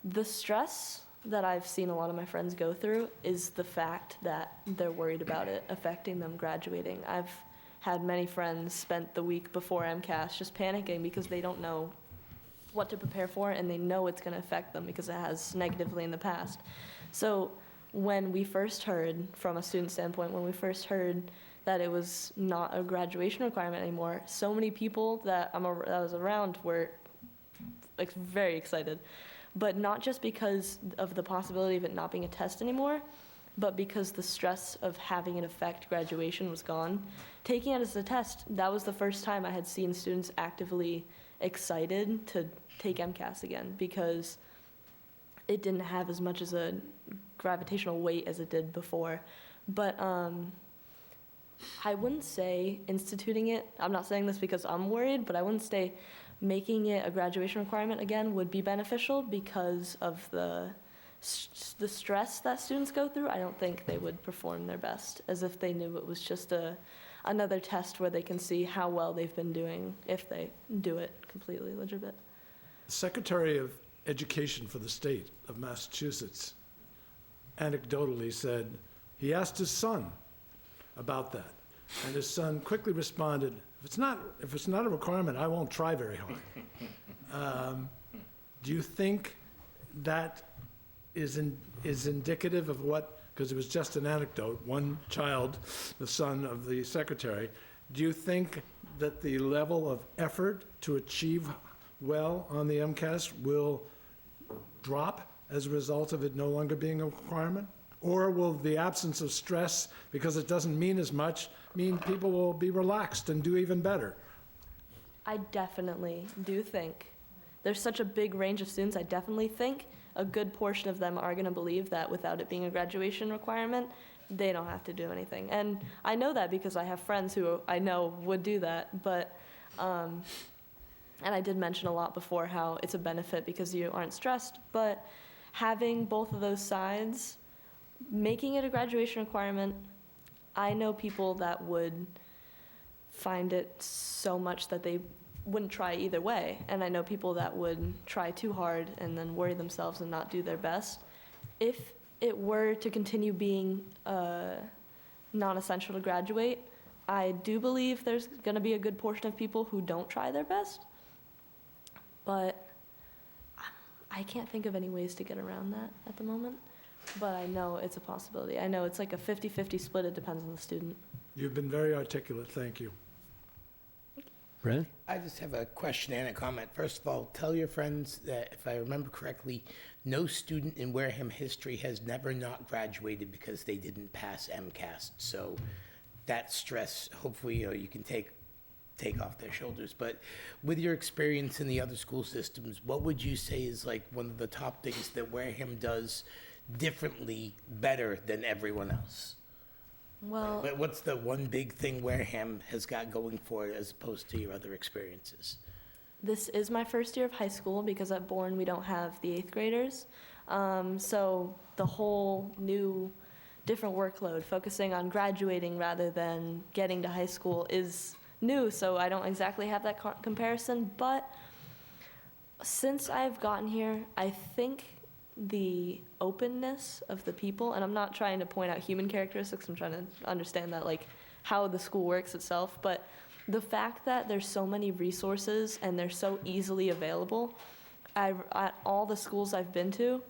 the stress that I've seen a lot of my friends go through is the fact that they're worried about it affecting them graduating. I've had many friends spent the week before MCAS just panicking because they don't know what to prepare for, and they know it's going to affect them because it has negatively in the past. So when we first heard, from a student standpoint, when we first heard that it was not a graduation requirement anymore, so many people that I was around were like very excited. But not just because of the possibility of it not being a test anymore, but because the stress of having it affect graduation was gone. Taking it as a test, that was the first time I had seen students actively excited to take MCAS again, because it didn't have as much as a gravitational weight as it did before. But I wouldn't say instituting it, I'm not saying this because I'm worried, but I wouldn't say making it a graduation requirement again would be beneficial because of the stress that students go through. I don't think they would perform their best as if they knew it was just another test where they can see how well they've been doing if they do it completely legitimate. The Secretary of Education for the state of Massachusetts anecdotally said he asked his son about that, and his son quickly responded, if it's not a requirement, I won't try very hard. Do you think that is indicative of what, because it was just an anecdote, one child, the son of the secretary, do you think that the level of effort to achieve well on the MCAS will drop as a result of it no longer being a requirement? Or will the absence of stress, because it doesn't mean as much, mean people will be relaxed and do even better? I definitely do think there's such a big range of students. I definitely think a good portion of them are going to believe that without it being a graduation requirement, they don't have to do anything. And I know that because I have friends who I know would do that. But, and I did mention a lot before how it's a benefit because you aren't stressed. But having both of those sides, making it a graduation requirement, I know people that would find it so much that they wouldn't try either way. And I know people that would try too hard and then worry themselves and not do their best. If it were to continue being non-essential to graduate, I do believe there's going to be a good portion of people who don't try their best. But I can't think of any ways to get around that at the moment. But I know it's a possibility. I know it's like a 50-50 split. It depends on the student. You've been very articulate, thank you. Brennan? I just have a question and a comment. First of all, tell your friends that, if I remember correctly, no student in Wareham history has never not graduated because they didn't pass MCAS. So that stress, hopefully, you can take off their shoulders. But with your experience in the other school systems, what would you say is like one of the top things that Wareham does differently, better than everyone else? Well, But what's the one big thing Wareham has got going for it as opposed to your other experiences? this is my first year of high school because at Bourne we don't have the 8th graders. So the whole new, different workload, focusing on graduating rather than getting to high school is new. So I don't exactly have that comparison. But since I've gotten here, I think the openness of the people, and I'm not trying to point out human characteristics, I'm trying to understand that, like, how the school works itself, but the fact that there's so many resources and they're so easily available, at all the schools I've been to,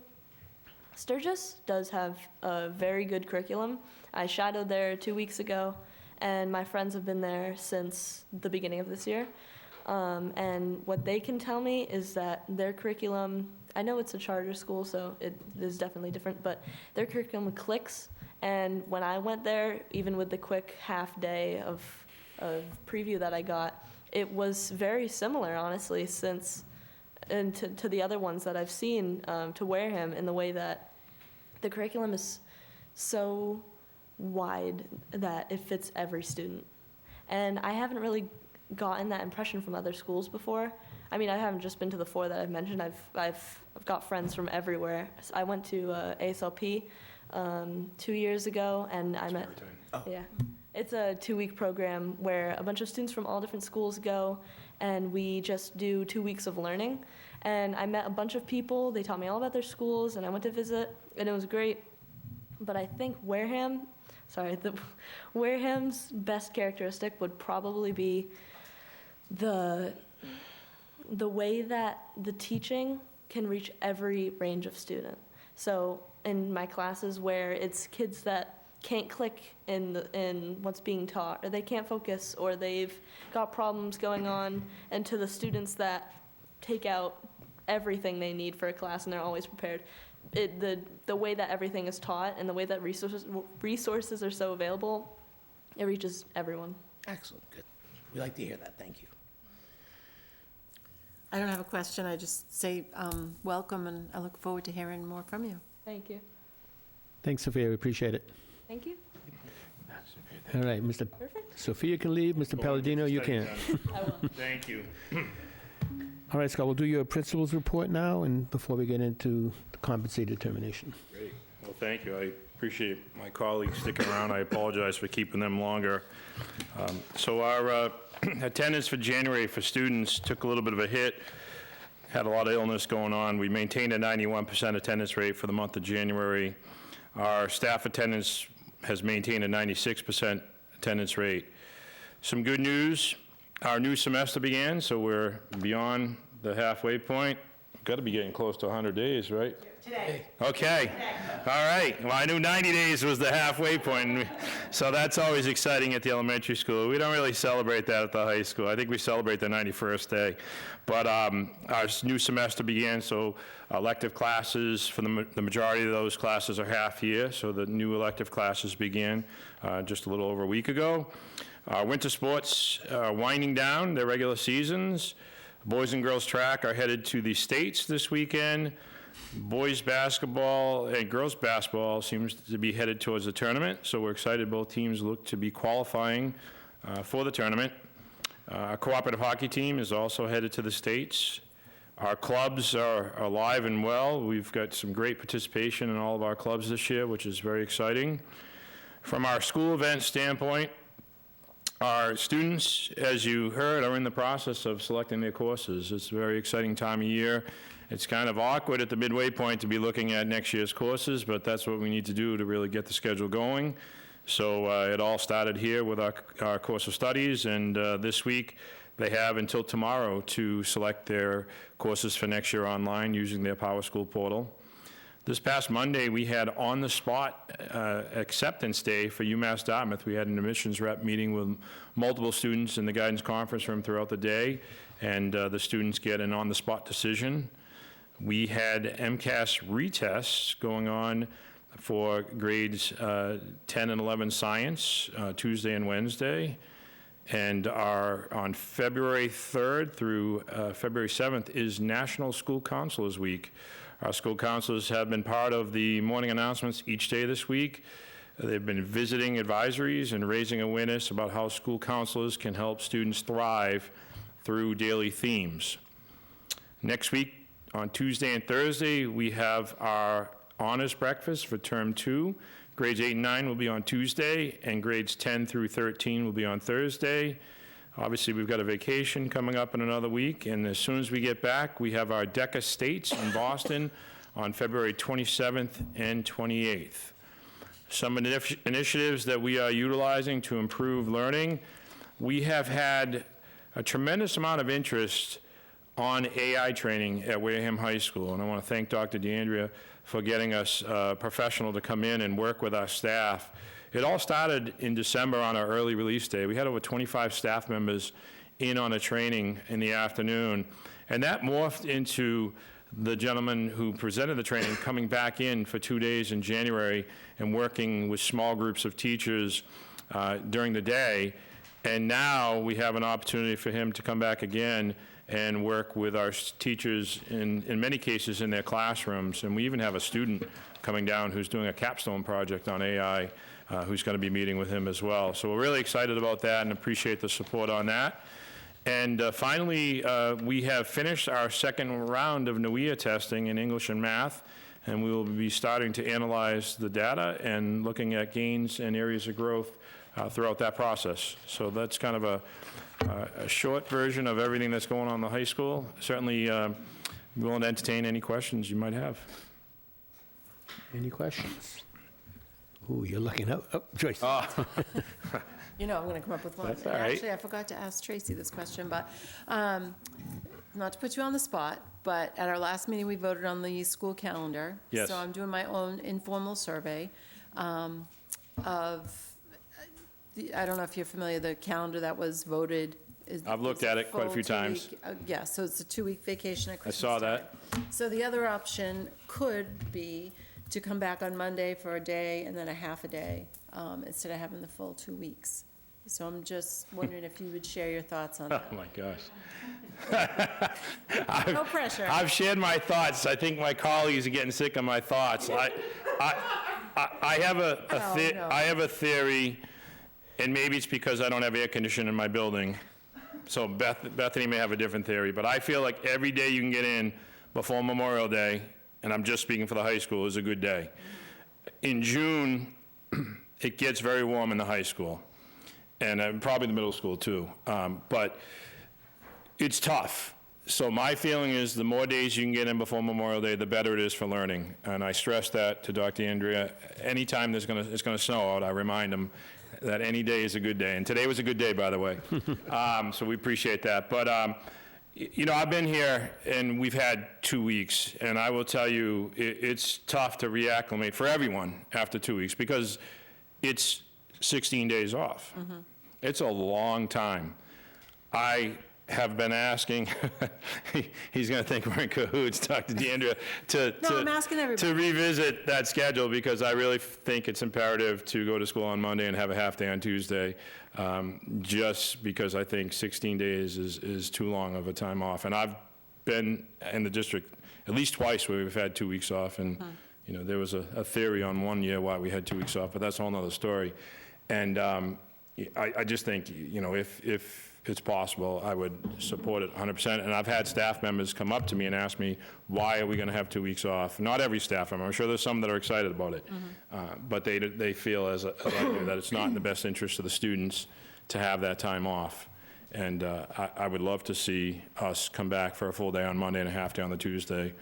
Sturgis does have a very good curriculum. I shadowed there 2 weeks ago, and my friends have been there since the beginning of this year. And what they can tell me is that their curriculum, I know it's a charter school, so it is definitely different, but their curriculum clicks. And when I went there, even with the quick half day of preview that I got, it was very similar, honestly, and to the other ones that I've seen, to Wareham, in the way that the curriculum is so wide that it fits every student. And I haven't really gotten that impression from other schools before. I mean, I haven't just been to the 4 that I've mentioned. I've got friends from everywhere. I went to ASLP 2 years ago, and I met. Yeah, it's a 2-week program where a bunch of students from all different schools go, and we just do 2 weeks of learning. And I met a bunch of people. They taught me all about their schools, and I went to visit, and it was great. But I think Wareham's best characteristic would probably be the way that the teaching can reach every range of student. So in my classes where it's kids that can't click in what's being taught, or they can't focus, or they've got problems going on, and to the students that take out everything they need for a class and they're always prepared, the way that everything is taught and the way that resources are so available, it reaches everyone. Excellent, good. We like to hear that, thank you. I don't have a question, I just say welcome, and I look forward to hearing more from you. Thank you. Thanks, Sophia, we appreciate it. Thank you. All right, Mr. Perfect. Sophia can leave, Mr. Palladino, you can't. I will. Thank you. All right, Scott, we'll do your principal's report now, and before we get into the compensated determination. Great. Well, thank you. I appreciate my colleagues sticking around. I apologize for keeping them longer. So our attendance for January for students took a little bit of a hit. Had a lot of illness going on. We maintained a 91% attendance rate for the month of January. Our staff attendance has maintained a 96% attendance rate. Some good news, our new semester began, so we're beyond the halfway point. We've got to be getting close to 100 days, right? Today. Okay, all right. Well, I knew 90 days was the halfway point, so that's always exciting at the elementary school. We don't really celebrate that at the high school. I think we celebrate the 91st day. But our new semester began, so elective classes, for the majority of those classes are half year, so the new elective classes began just a little over a week ago. Winter sports are winding down their regular seasons. Boys and girls track are headed to the States this weekend. Boys basketball and girls basketball seems to be headed towards the tournament, so we're excited both teams look to be qualifying for the tournament. Our cooperative hockey team is also headed to the States. Our clubs are alive and well. We've got some great participation in all of our clubs this year, which is very exciting. From our school event standpoint, our students, as you heard, are in the process of selecting their courses. It's a very exciting time of year. It's kind of awkward at the midway point to be looking at next year's courses, but that's what we need to do to really get the schedule going. So it all started here with our course of studies, and this week they have until tomorrow to select their courses for next year online using their PowerSchool portal. This past Monday, we had on-the-spot acceptance day for UMass Dartmouth. We had an admissions rep meeting with multiple students in the guidance conference room throughout the day, and the students get an on-the-spot decision. We had MCAS retests going on for grades 10 and 11 science, Tuesday and Wednesday, and on February 3rd through February 7th is National School Counselors Week. Our school counselors have been part of the morning announcements each day this week. They've been visiting advisories and raising awareness about how school counselors can help students thrive through daily themes. Next week, on Tuesday and Thursday, we have our honors breakfast for term 2. Grades 8 and 9 will be on Tuesday, and grades 10 through 13 will be on Thursday. Obviously, we've got a vacation coming up in another week, and as soon as we get back, we have our DECA States in Boston on February 27th and 28th. Some initiatives that we are utilizing to improve learning. We have had a tremendous amount of interest on AI training at Wareham High School, and I want to thank Dr. DeAndrea for getting us a professional to come in and work with our staff. It all started in December on our early release day. We had over 25 staff members in on a training in the afternoon, and that morphed into the gentleman who presented the training coming back in for 2 days in January and working with small groups of teachers during the day. And now we have an opportunity for him to come back again and work with our teachers in many cases in their classrooms. And we even have a student coming down who's doing a capstone project on AI who's going to be meeting with him as well. So we're really excited about that and appreciate the support on that. And finally, we have finished our second round of NWEA testing in English and math, and we will be starting to analyze the data and looking at gains and areas of growth throughout that process. So that's kind of a short version of everything that's going on in the high school. Certainly willing to entertain any questions you might have. Any questions? Ooh, you're looking up. Oh, Joyce. You know, I'm going to come up with one. That's all right. Actually, I forgot to ask Tracy this question, but not to put you on the spot, but at our last meeting, we voted on the school calendar. Yes. So I'm doing my own informal survey of, I don't know if you're familiar, the calendar that was voted. I've looked at it quite a few times. Yeah, so it's a 2-week vacation at Christmas saw that. time. So the other option could be to come back on Monday for a day and then a half a day, instead of having the full 2 weeks. So I'm just wondering if you would share your thoughts on that. Oh, my gosh. No pressure. I've shared my thoughts. I think my colleagues are getting sick of my thoughts. I have I have a theory, and maybe it's because I don't have air conditioning in my building. So Bethany may have a different theory, but I feel like every day you can get in before Memorial Day, and I'm just speaking for the high school, is a good day. In June, it gets very warm in the high school, and probably the middle school too, but it's tough. So my feeling is the more days you can get in before Memorial Day, the better it is for learning. And I stress that to Dr. Andrea. Anytime it's going to snow out, I remind them that any day is a good day. And today was a good day, by the way. So we appreciate that. But You know, I've been here, and we've had 2 weeks, and I will tell you, it's tough to reacclimate for everyone after 2 weeks, because it's 16 days off. It's a long time. I have been asking, he's going to think we're in cahoots, Dr. DeAndrea, No, I'm asking everybody. to revisit that schedule, because I really think it's imperative to go to school on Monday and have a half day on Tuesday, just because I think 16 days is too long of a time off. And I've been in the district at least twice where we've had 2 weeks off, and you know, there was a theory on one year why we had 2 weeks off, but that's a whole nother story. And I just think, you know, if it's possible, I would support it 100%. And I've had staff members come up to me and ask me, why are we going to have 2 weeks off? Not every staff member. I'm sure there's some that are excited about it. But they feel, as I do, that it's not in the best interest of the students to have that time off. And I would love to see us come back for a full day on Monday and a half day on the Tuesday.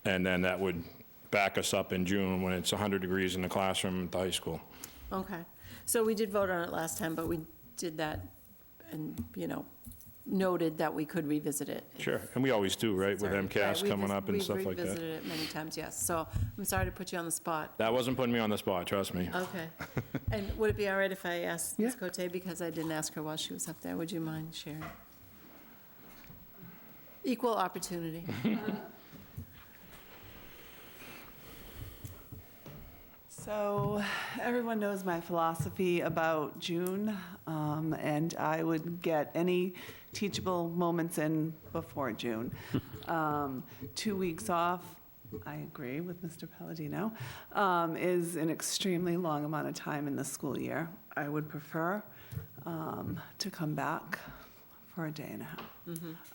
And then that would back us up in June when it's 100 degrees in the classroom at the high school. Okay. So we did vote on it last time, but we did that and, you know, noted that we could revisit it. Sure, and we always do, right, with Sorry. MCAS Right, coming up and stuff like We've that. revisited it many times, yes. So I'm sorry to put you on the spot. That wasn't putting me on the spot, trust me. Okay. And would it be all right if I asked Ms. Cote, because I didn't ask her while she was up there, would you mind sharing? Equal opportunity. So everyone knows my philosophy about June, and I would get any teachable moments in before June. 2 weeks off, I agree with Mr. Palladino, is an extremely long amount of time in the school year. I would prefer to come back for a day and a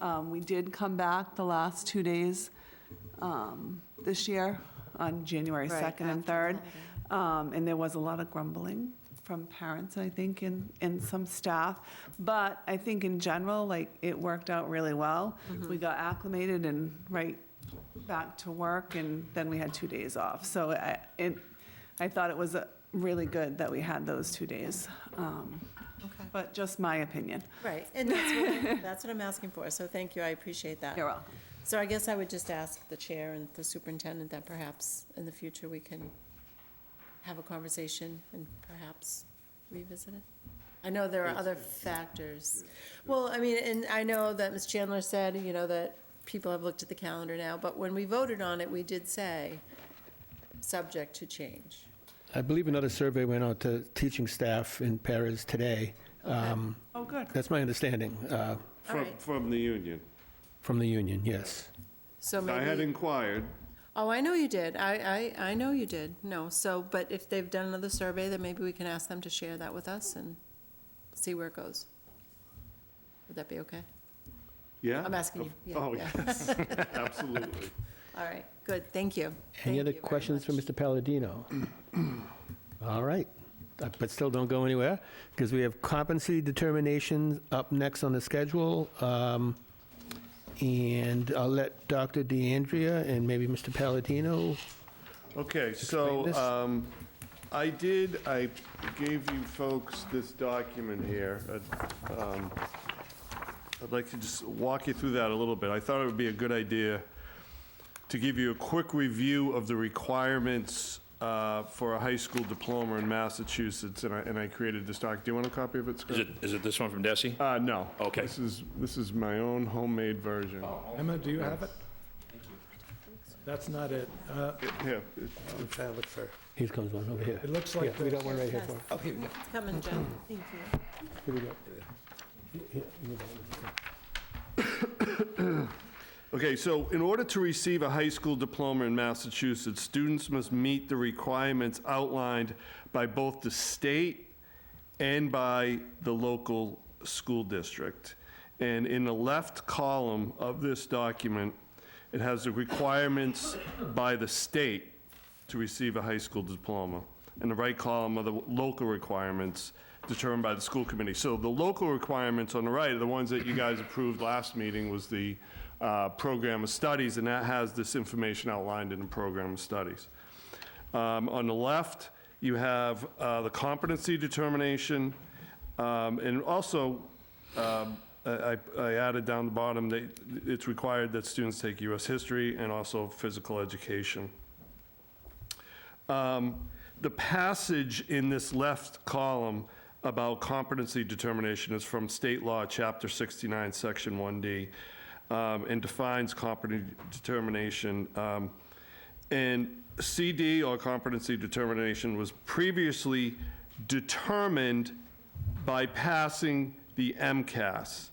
half. We did come back the last 2 days this year on January Right, 2nd and after 3rd. And there was a lot of grumbling from parents, I think, and some staff. But I think in general, like, it worked out really well. We got acclimated and right back to work, and then we had 2 days off. So I thought it was really good that we had those 2 days. Okay. But just my opinion. Right, and that's what I'm asking for, so thank you, I appreciate that. You're welcome. So I guess I would just ask the chair and the superintendent that perhaps in the future we can have a conversation and perhaps revisit it. I know there are other factors. Well, I mean, and I know that Ms. Chandler said, you know, that people have looked at the calendar now, but when we voted on it, we did say, subject to change. I believe another survey went out to teaching staff in Paris today. Oh, good. That's my understanding From the union. from the union, yes. So I had maybe, inquired. oh, I know you did, I know you did, no, so, but if they've done another survey, then maybe we can ask them to share that with us and see where it goes. Would that be okay? Yeah? I'm asking you. Yeah, Oh, yeah. yes, absolutely. All right, good, thank you. Any Thank other you very questions for much. Mr. Palladino? All right, but still don't go anywhere, because we have competency determinations up next on the schedule. And I'll let Dr. DeAndrea and maybe Mr. Palladino. Okay, Explain this. so I gave you folks this document here. I'd like to just walk you through that a little bit. I thought it would be a good idea to give you a quick review of the requirements for a high school diploma in Massachusetts, and I created this doc. Do you want a copy of it, Scott? Is it this one from Desi? No. Okay. This is my own homemade version. Emma, do you have it? That's not it. Here, I'm trying to look for, Here comes one over here. It looks Yeah, like we this. got one right here for him. oh, here we go. Come in, Jen, thank you. Here we go. Here, you got one. Okay, so in order to receive a high school diploma in Massachusetts, students must meet the requirements outlined by both the state and by the local school district. And in the left column of this document, it has the requirements by the state to receive a high school diploma. And the right column are the local requirements determined by the school committee. So the local requirements on the right are the ones that you guys approved last meeting, was the program of studies, and that has this information outlined in the program of studies. On the left, you have the competency determination, and also I added down the bottom, it's required that students take US history and also physical education. The passage in this left column about competency determination is from state law, chapter 69, section 1D, and defines competency determination. And CD, or competency determination, was previously determined by passing the MCAS,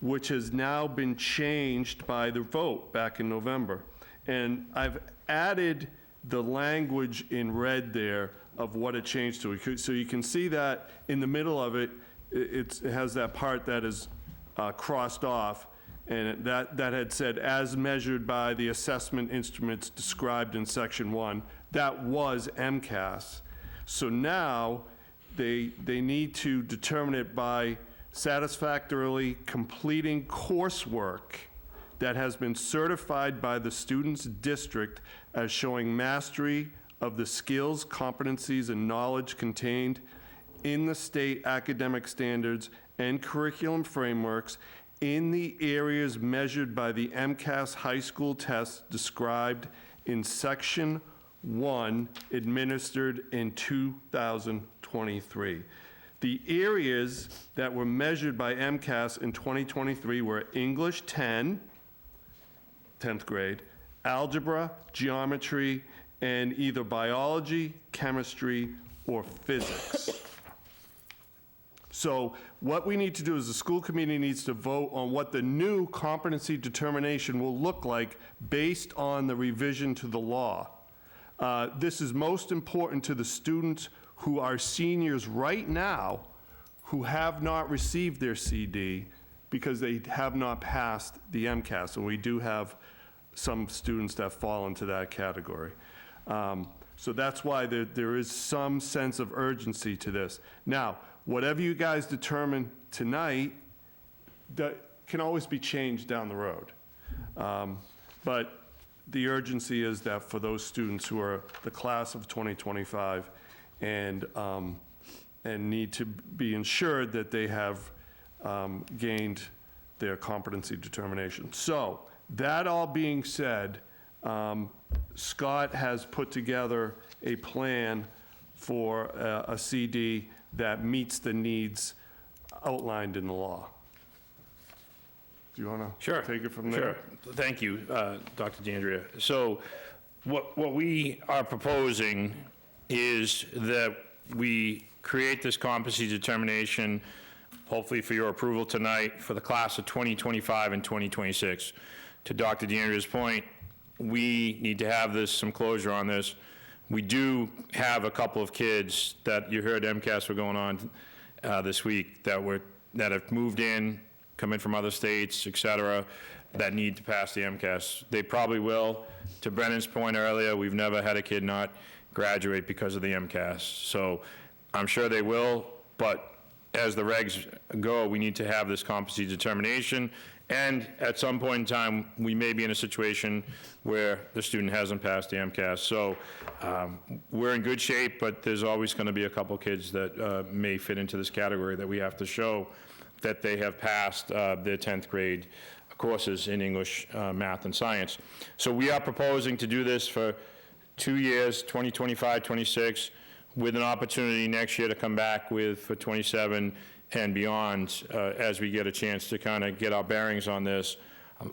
which has now been changed by the vote back in November. And I've added the language in red there of what it changed to. So you can see that in the middle of it, it has that part that is crossed off, and that had said, as measured by the assessment instruments described in section 1. That was MCAS. So now they need to determine it by satisfactorily completing coursework that has been certified by the student's district as showing mastery of the skills, competencies, and knowledge contained in the state academic standards and curriculum frameworks in the areas measured by the MCAS high school tests described in section 1, administered in 2023. The areas that were measured by MCAS in 2023 were English 10, 10th grade, algebra, geometry, and either biology, chemistry, or physics. So what we need to do is the school committee needs to vote on what the new competency determination will look like based on the revision to the law. This is most important to the students who are seniors right now who have not received their CD because they have not passed the MCAS, and we do have some students that fall into that category. So that's why there is some sense of urgency to this. Now, whatever you guys determine tonight, that can always be changed down the road. But the urgency is that for those students who are the class of 2025 and need to be ensured that they have gained their competency determination. So, that all being said, Scott has put together a plan for a CD that meets the needs outlined in the law. Do you want to take it from there? Sure. Thank you, Dr. DeAndrea. So what we are proposing is that we create this competency determination, hopefully for your approval tonight, for the class of 2025 and 2026. To Dr. DeAndrea's point, we need to have some closure on this. We do have a couple of kids that you heard MCAS were going on this week that have moved in, come in from other states, et cetera, that need to pass the MCAS. They probably will. To Brennan's point earlier, we've never had a kid not graduate because of the MCAS. So I'm sure they will, but as the regs go, we need to have this competency determination. And at some point in time, we may be in a situation where the student hasn't passed the MCAS. So we're in good shape, but there's always going to be a couple kids that may fit into this category that we have to show that they have passed their 10th grade courses in English, math, and science. So we are proposing to do this for 2 years, 2025, 26, with an opportunity next year to come back with for 27 and beyond as we get a chance to kind of get our bearings on this.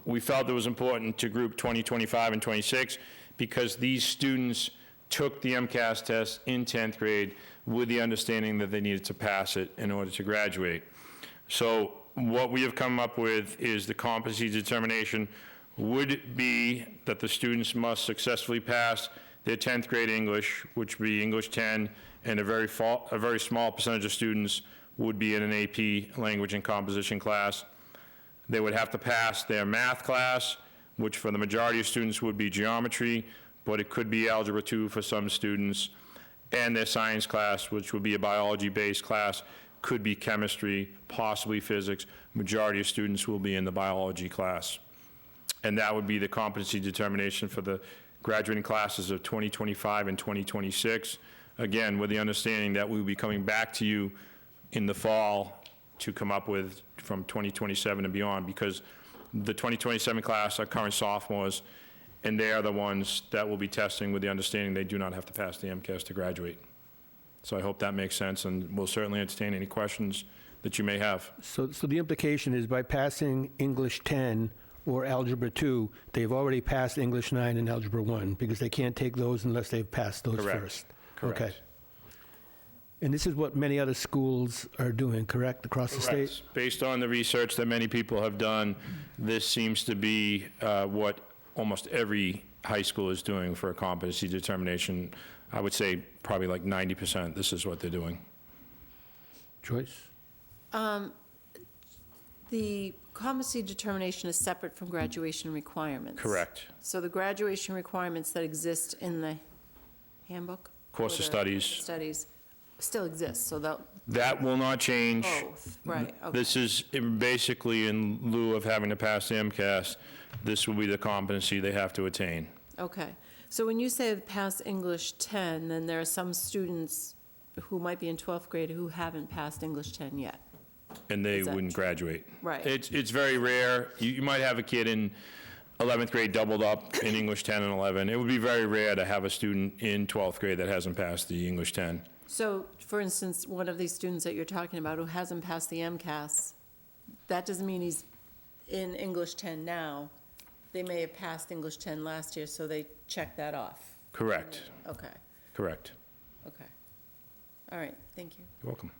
We felt it was important to group 2025 and 26 because these students took the MCAS test in 10th grade with the understanding that they needed to pass it in order to graduate. So what we have come up with is the competency determination would be that the students must successfully pass their 10th grade English, which would be English 10, and a very small percentage of students would be in an AP language and composition class. They would have to pass their math class, which for the majority of students would be geometry, but it could be algebra 2 for some students, and their science class, which would be a biology-based class, could be chemistry, possibly physics. Majority of students will be in the biology class. And that would be the competency determination for the graduating classes of 2025 and 2026. Again, with the understanding that we'll be coming back to you in the fall to come up with from 2027 and beyond, because the 2027 class are current sophomores, and they are the ones that will be testing with the understanding they do not have to pass the MCAS to graduate. So I hope that makes sense, and we'll certainly entertain any questions that you may have. So the implication is by passing English 10 or Algebra 2, they've already passed English 9 and Algebra 1, because they can't take those unless they've passed those Correct. first. Correct. Okay. And this is what many other schools are doing, correct, across the state? Correct. Based on the research that many people have done, this seems to be what almost every high school is doing for a competency determination. I would say probably like 90%, this is what they're doing. Joyce? The competency determination is separate from graduation requirements. Correct. So the graduation requirements that exist in the handbook? Course or of the studies. Studies still exist, so that, That will not change. both, right, okay. This is basically in lieu of having to pass the MCAS, this will be the competency they have to attain. Okay. So when you say pass English 10, then there are some students who might be in 12th grade who haven't passed English 10 yet. And they Is that wouldn't true? graduate. Right. It's very rare. You might have a kid in 11th grade doubled up in English 10 and 11. It would be very rare to have a student in 12th grade that hasn't passed the English 10. So, for instance, one of these students that you're talking about who hasn't passed the MCAS, that doesn't mean he's in English 10 now. They may have passed English 10 last year, so they check that off. Correct. Okay, Correct. okay. All right, thank you. You're welcome.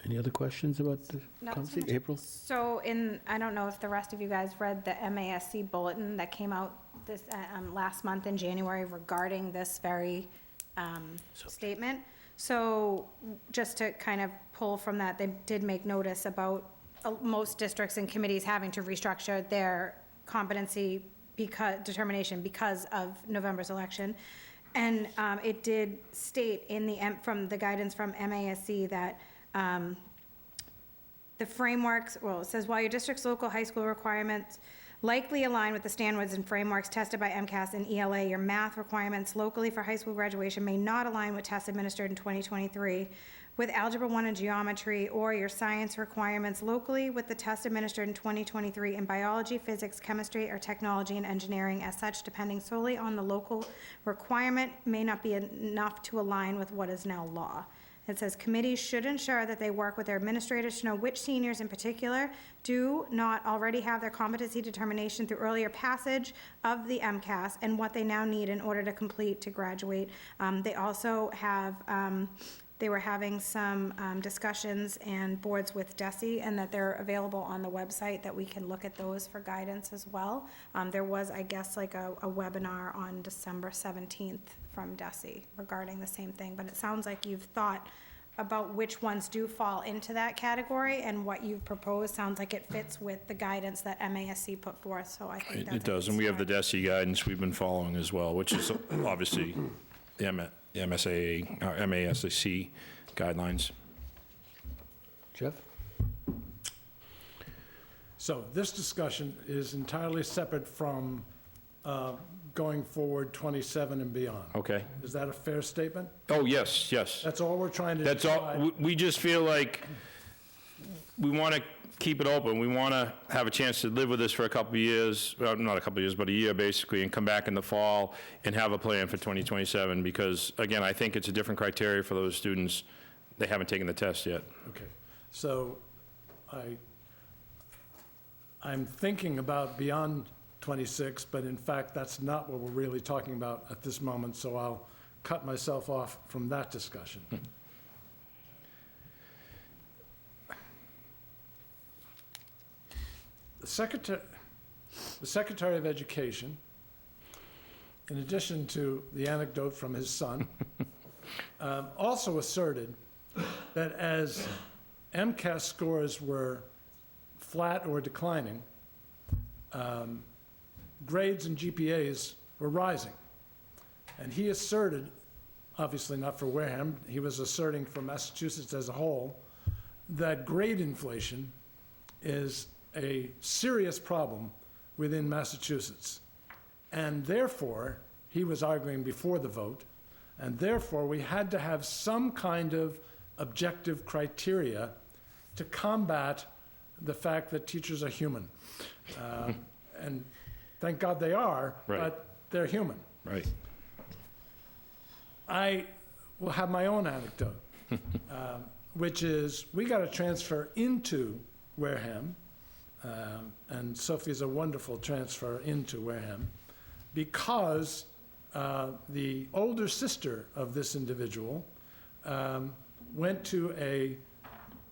Any other questions about the Not so competency? much. April? So I don't know if the rest of you guys read the MASC bulletin that came out this, last month in January regarding this very, statement. So just to kind of pull from that, they did make notice about most districts and committees having to restructure their competency determination because of November's election. And it did state in from the guidance from MASC that the frameworks, well, it says, while your district's local high school requirements likely align with the standards and frameworks tested by MCAS and ELA, your math requirements locally for high school graduation may not align with tests administered in 2023 with Algebra 1 and Geometry, or your science requirements locally with the test administered in 2023 in biology, physics, chemistry, or technology and engineering. As such, depending solely on the local requirement, may not be enough to align with what is now law. It says committees should ensure that they work with their administrators to know which seniors in particular do not already have their competency determination through earlier passage of the MCAS and what they now need in order to complete to graduate. They also have, they were having some discussions and boards with DESE, and that they're available on the website, that we can look at those for guidance as well. There was, I guess, like a webinar on December 17th from DESE regarding the same thing, but it sounds like you've thought about which ones do fall into that category, and what you've proposed sounds like it fits with the guidance that MASC put forth, so I think that's a It does, good and we have the start. DESE guidance we've been following as well, which is obviously the MSAA, or MASC guidelines. Jeff? So this discussion is entirely separate from going forward 27 and beyond. Okay. Is that a fair statement? Oh, yes, yes. That's all we're trying to That's all, decide. we just feel like we want to keep it open. We want to have a chance to live with this for a couple of years, well, not a couple of years, but a year basically, and come back in the fall and have a plan for 2027, because again, I think it's a different criteria for those students. They haven't taken the test yet. Okay, so I'm thinking about beyond 26, but in fact, that's not what we're really talking about at this moment, so I'll cut myself off from that discussion. The Secretary of Education, in addition to the anecdote from his son, also asserted that as MCAS scores were flat or declining, grades and GPAs were rising. And he asserted, obviously not for Wareham, he was asserting for Massachusetts as a whole, that grade inflation is a serious problem within Massachusetts. And therefore, he was arguing before the vote, and therefore we had to have some kind of objective criteria to combat the fact that teachers are human. And thank God they are, Right. but they're human. Right. I will have my own anecdote, which is we got a transfer into Wareham, and Sophie's a wonderful transfer into Wareham, because the older sister of this individual went to a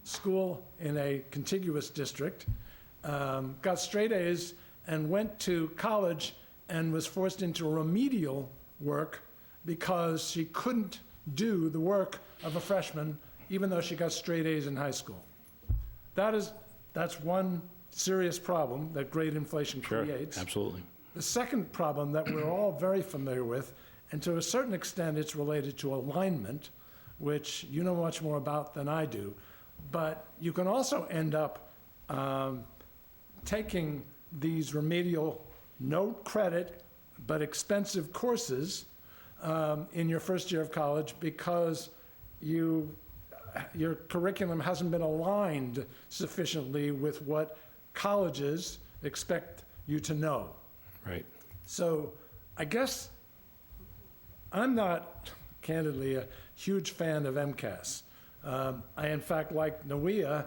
school in a contiguous district, got straight A's, and went to college and was forced into remedial work because she couldn't do the work of a freshman, even though she got straight A's in high school. That's one serious problem that grade inflation Sure, creates. absolutely. The second problem that we're all very familiar with, and to a certain extent it's related to alignment, which you know much more about than I do, but you can also end up taking these remedial, no credit, but expensive courses in your first year of college because your curriculum hasn't been aligned sufficiently with what colleges expect you to know. Right. So I guess I'm not, candidly, a huge fan of MCAS. I, in fact, like NAWIA,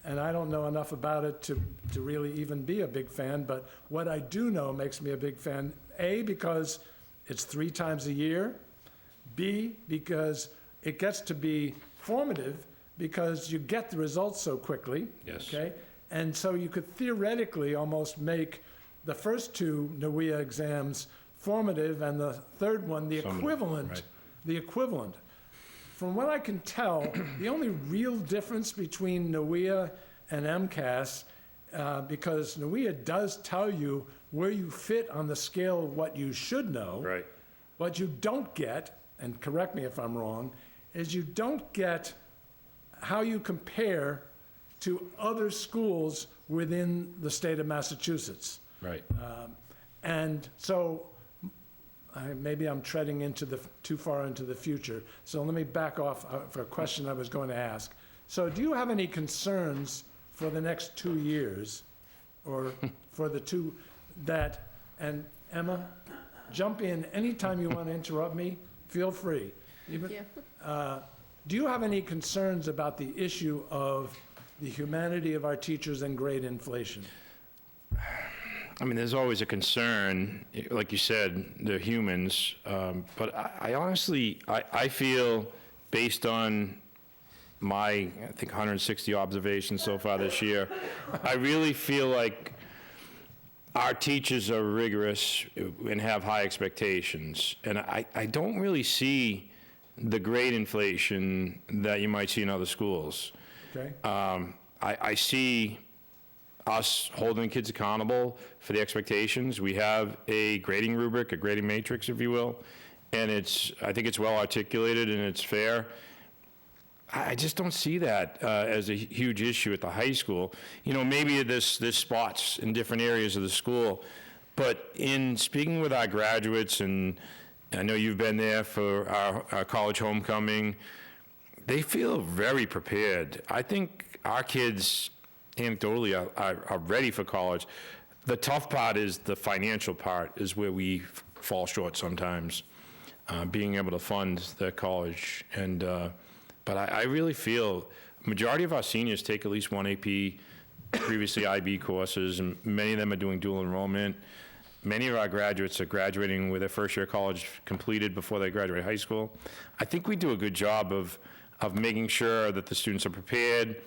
and I don't know enough about it to really even be a big fan, but what I do know makes me a big fan, A, because it's 3 times a year, B, because it gets to be formative because you get the results so quickly. Yes. Okay? And so you could theoretically almost make the first 2 NAWIA exams formative and the third one the equivalent. right. The equivalent. From what I can tell, the only real difference between NAWIA and MCAS, because NAWIA does tell you where you fit on the scale of what you should know. Right. What you don't get, and correct me if I'm wrong, is you don't get how you compare to other schools within the state of Massachusetts. Right. And so maybe I'm treading too far into the future. So let me back off for a question I was going to ask. So do you have any concerns for the next 2 years, or for the 2 that, and Emma, jump in anytime you want to interrupt me, feel free. Do you have any concerns about the issue of the humanity of our teachers and grade inflation? I mean, there's always a concern, like you said, they're humans, but I honestly, I feel, based on my, I think, 160 observations so far this year, I really feel like our teachers are rigorous and have high expectations, and I don't really see the grade inflation that you might see in other schools. Okay. I see us holding kids accountable for the expectations. We have a grading rubric, a grading matrix, if you will, and I think it's well articulated and it's fair. I just don't see that as a huge issue at the high school. You know, maybe there's spots in different areas of the school, but in speaking with our graduates, and I know you've been there for our college homecoming, they feel very prepared. I think our kids, anecdotally, are ready for college. The tough part is the financial part, is where we fall short sometimes, being able to fund the college. And but I really feel majority of our seniors take at least 1 AP, previously IB courses, and many of them are doing dual enrollment. Many of our graduates are graduating with their first year of college completed before they graduate high school. I think we do a good job of making sure that the students are prepared.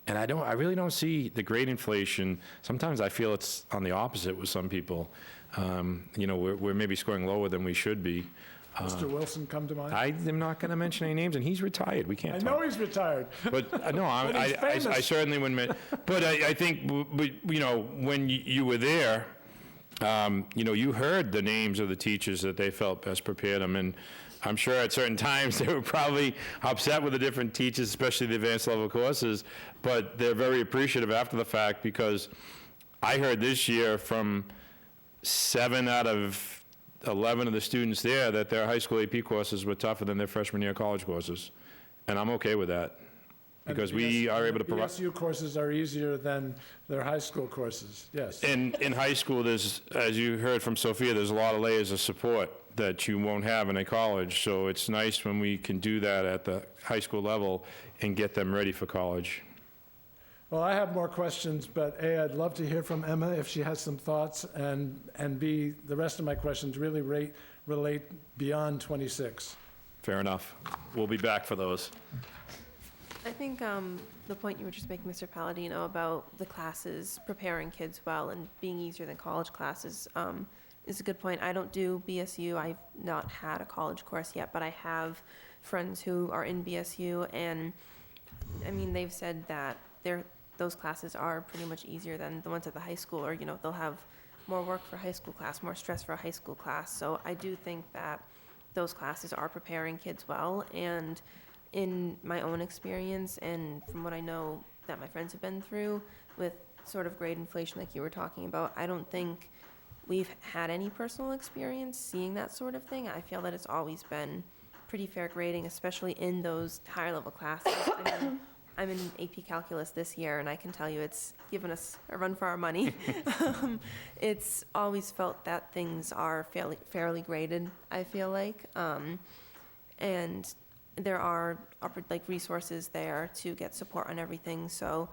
And I really don't see the grade inflation. Sometimes I feel it's on the opposite with some people. You know, we're maybe scoring lower than we should be. Mr. Wilson come to mind? I am not going to mention any names, and he's retired. We can't I talk. know he's retired. But no, But he's I famous. certainly wouldn't. But I think, you know, when you were there, you know, you heard the names of the teachers that they felt best prepared them, and I'm sure at certain times they were probably upset with the different teachers, especially the advanced level courses, but they're very appreciative after the fact, because I heard this year from 7 out of 11 of the students there that their high school AP courses were tougher than their freshman year college courses, and I'm okay with that. because we are able to provide. BSU courses are easier than their high school courses, yes. In high school, there's, as you heard from Sophia, there's a lot of layers of support that you won't have in a college, so it's nice when we can do that at the high school level and get them ready for college. Well, I have more questions, but A, I'd love to hear from Emma if she has some thoughts, and B, the rest of my questions really relate beyond 26. Fair enough. We'll be back for those. I think the point you were just making, Mr. Palladino, about the classes preparing kids well and being easier than college classes is a good point. I don't do BSU. I've not had a college course yet, but I have friends who are in BSU, and I mean, they've said that those classes are pretty much easier than the ones at the high school, or, they'll have more work for a high school class, more stress for a high school class. So I do think that those classes are preparing kids well, and in my own experience and from what I know that my friends have been through with sort of grade inflation like you were talking about, I don't think we've had any personal experience seeing that sort of thing. I feel that it's always been pretty fair grading, especially in those higher level classes. I mean, I'm in AP Calculus this year, and I can tell you it's given us a run for our money. It's always felt that things are fairly graded, I feel like. And there are resources there to get support on everything. So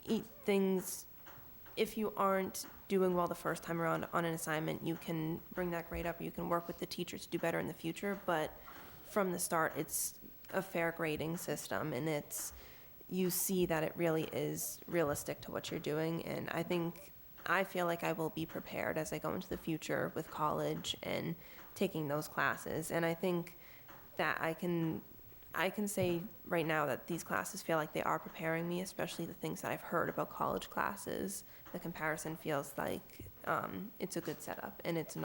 if you aren't doing well the first time around on an assignment, you can bring that grade up. You can work with the teachers to do better in the future. But from the start, it's a fair grading system, and you see that it really is realistic to what you're doing. And I feel like I will be prepared as I go into the future with college and taking those classes. And I think that I can say right now that these classes feel like they are preparing me, especially the things that I've heard about college classes. The comparison feels like it's a good setup, and it's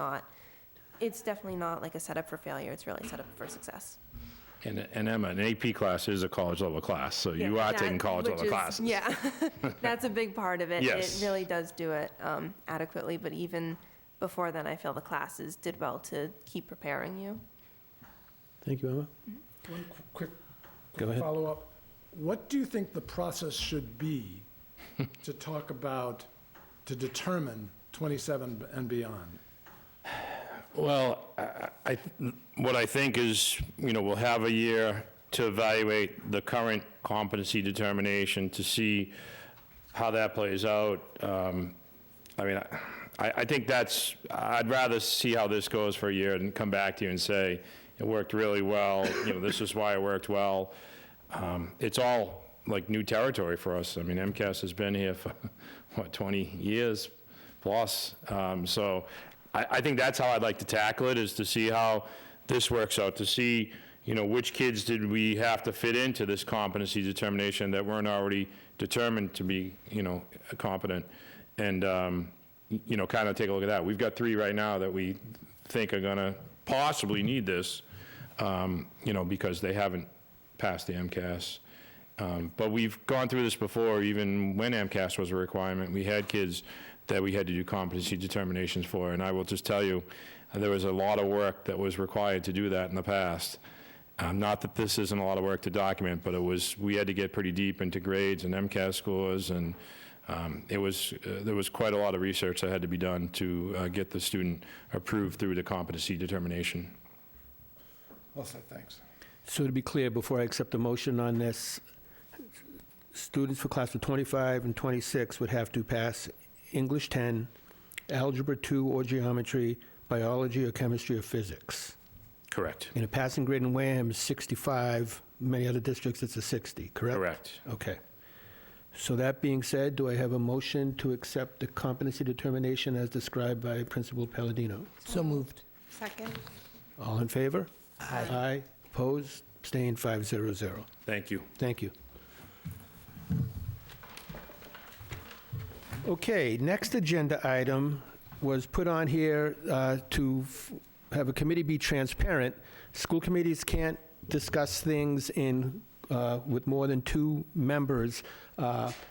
definitely not like a setup for failure. It's really a setup for success. And Emma, an AP class is a college level class, so you are taking college level classes. Yeah, that's a big part of it. Yes. It really does do it adequately, but even before then, I feel the classes did well to keep preparing you. Thank you, Emma. One quick Go ahead. follow-up. What do you think the process should be to talk about, to determine 27 and beyond? Well, what I think is, we'll have a year to evaluate the current competency determination to see how that plays out. I think I'd rather see how this goes for a year and come back to you and say, it worked really well, this is why it worked well. It's all like new territory for us. I mean, MCAS has been here for, 20 years plus. So I think that's how I'd like to tackle it, is to see how this works out, to see, which kids did we have to fit into this competency determination that weren't already determined to be, competent, and, kind of take a look at that. We've got 3 right now that we think are going to possibly need this, because they haven't passed the MCAS. But we've gone through this before, even when MCAS was a requirement. We had kids that we had to do competency determinations for, and I will just tell you, there was a lot of work that was required to do that in the past. Not that this isn't a lot of work to document, but we had to get pretty deep into grades and MCAS scores, and there was quite a lot of research that had to be done to get the student approved through the competency determination. Well said, thanks. So to be clear, before I accept a motion on this, students for class of 25 and 26 would have to pass English 10, Algebra 2 or Geometry, Biology or Chemistry or Physics. Correct. And a passing grade in Wareham is 65. Many other districts, it's a 60, correct? Correct. Okay. So that being said, do I have a motion to accept the competency determination as described by Principal Palladino? So moved. Second. All in favor? Aye. Aye. Opposed? Abstained? 500. Thank you. Thank you. Okay, next agenda item was put on here to have a committee be transparent. School committees can't discuss things with more than 2 members.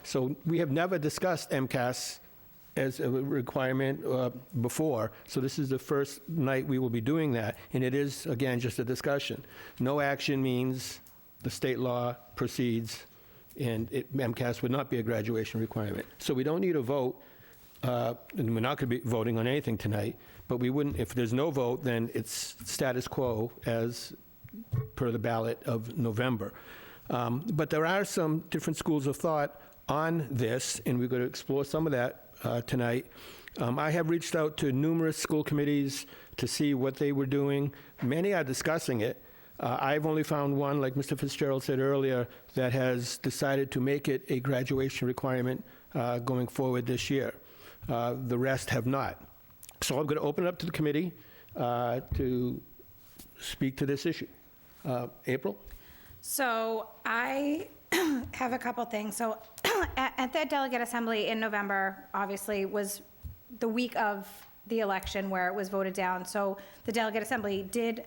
So we have never discussed MCAS as a requirement before. So this is the first night we will be doing that. And it is, again, just a discussion. No action means the state law proceeds. and MCAS would not be a graduation requirement. So we don't need a vote, and we're not going to be voting on anything tonight, but we wouldn't, if there's no vote, then it's status quo as per the ballot of November. But there are some different schools of thought on this, and we're going to explore some of that tonight. I have reached out to numerous school committees to see what they were doing. Many are discussing it. I've only found one, like Mr. Fitzgerald said earlier, that has decided to make it a graduation requirement going forward this year. The rest have not. So I'm going to open it up to the committee to speak to this issue. April? So I have a couple things. So at the delegate assembly in November, obviously, was the week of the election where it was voted down. So the delegate assembly did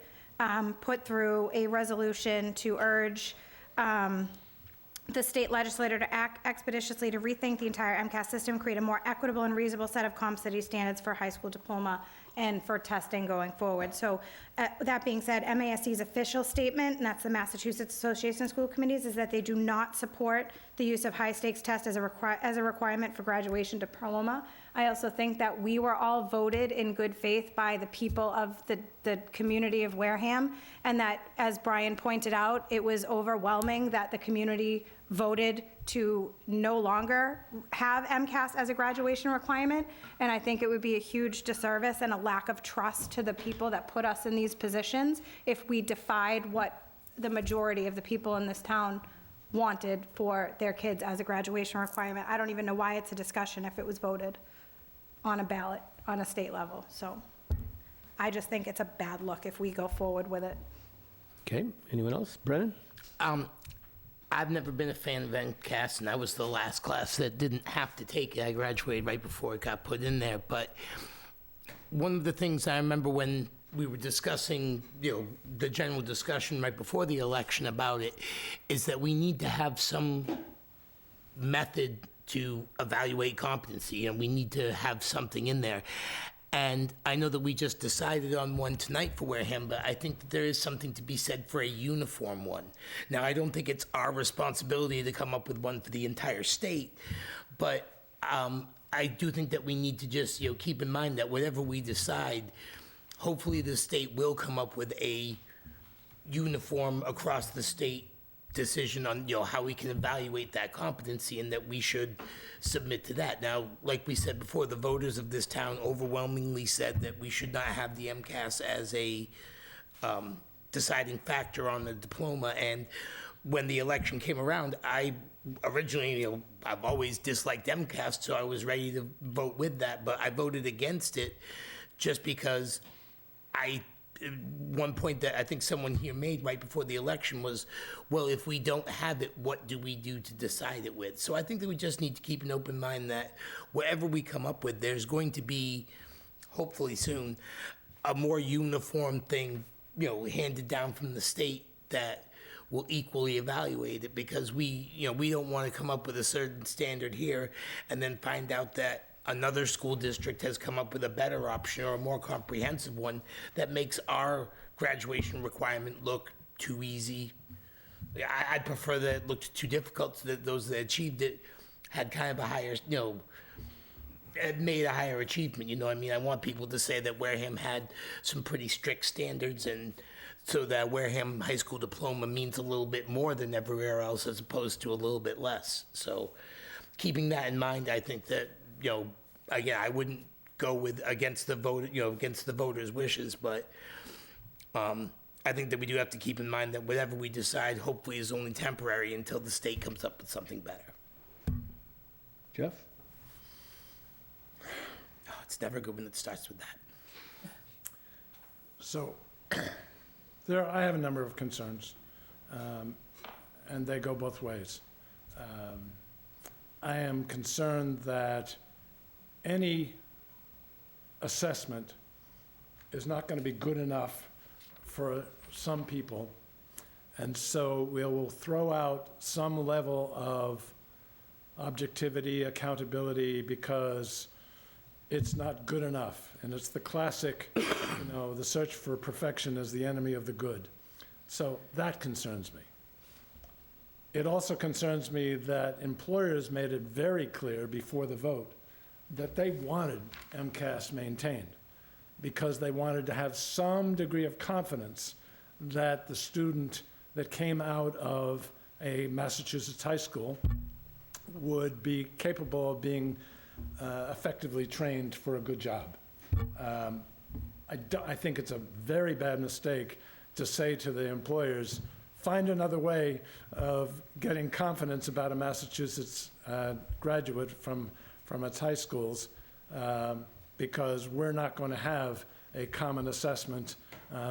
put through a resolution to urge the state legislature to act expeditiously to rethink the entire MCAS system, create a more equitable and reasonable set of comp study standards for high school diploma and for testing going forward. So that being said, MASC's official statement, and that's the Massachusetts Association of School Committees, is that they do not support the use of high-stakes tests as a requirement for graduation diploma. I also think that we were all voted in good faith by the people of the community of Wareham, and that, as Brian pointed out, it was overwhelming that the community voted to no longer have MCAS as a graduation requirement, and I think it would be a huge disservice and a lack of trust to the people that put us in these positions if we defied what the majority of the people in this town wanted for their kids as a graduation requirement. I don't even know why it's a discussion if it was voted on a ballot on a state level. So I just think it's a bad look if we go forward with it. Okay, anyone else? Brennan? I've never been a fan of MCAS, and I was the last class that didn't have to take it. I graduated right before it got put in there. But one of the things I remember when we were discussing, the general discussion right before the election about it, is that we need to have some method to evaluate competency, and we need to have something in there. And I know that we just decided on one tonight for Wareham, but I think that there is something to be said for a uniform one. Now, I don't think it's our responsibility to come up with one for the entire state, but I do think that we need to just, keep in mind that whatever we decide, hopefully the state will come up with a uniform across the state decision on, how we can evaluate that competency, and that we should submit to that. Now, like we said before, the voters of this town overwhelmingly said that we should not have the MCAS as a deciding factor on the diploma. And when the election came around, I originally, I've always disliked MCAS, so I was ready to vote with that, but I voted against it just because one point that I think someone here made right before the election was, well, if we don't have it, what do we do to decide it with? So I think that we just need to keep an open mind that whatever we come up with, there's going to be, hopefully soon, a more uniform thing, handed down from the state that will equally evaluate it, because we don't want to come up with a certain standard here and then find out that another school district has come up with a better option or a more comprehensive one that makes our graduation requirement look too easy. I'd prefer that it looked too difficult, so that those that achieved it had kind of a higher, had made a higher achievement, I want people to say that Wareham had some pretty strict standards, and so that Wareham high school diploma means a little bit more than everywhere else as opposed to a little bit less. So keeping that in mind, I think that, again, I wouldn't go against the vote, against the voters' wishes, but I think that we do have to keep in mind that whatever we decide, hopefully, is only temporary until the state comes up with something better. Jeff? Oh, it's never good when it starts with that. So, I have a number of concerns, and they go both ways. I am concerned that any assessment is not going to be good enough for some people, and so we will throw out some level of objectivity, accountability, because it's not good enough. And it's the classic, the search for perfection is the enemy of the good. So that concerns me. It also concerns me that employers made it very clear before the vote that they wanted MCAS maintained because they wanted to have some degree of confidence that the student that came out of a Massachusetts high school would be capable of being effectively trained for a good job. I think it's a very bad mistake to say to the employers, find another way of getting confidence about a Massachusetts graduate from its high schools, because we're not going to have a common assessment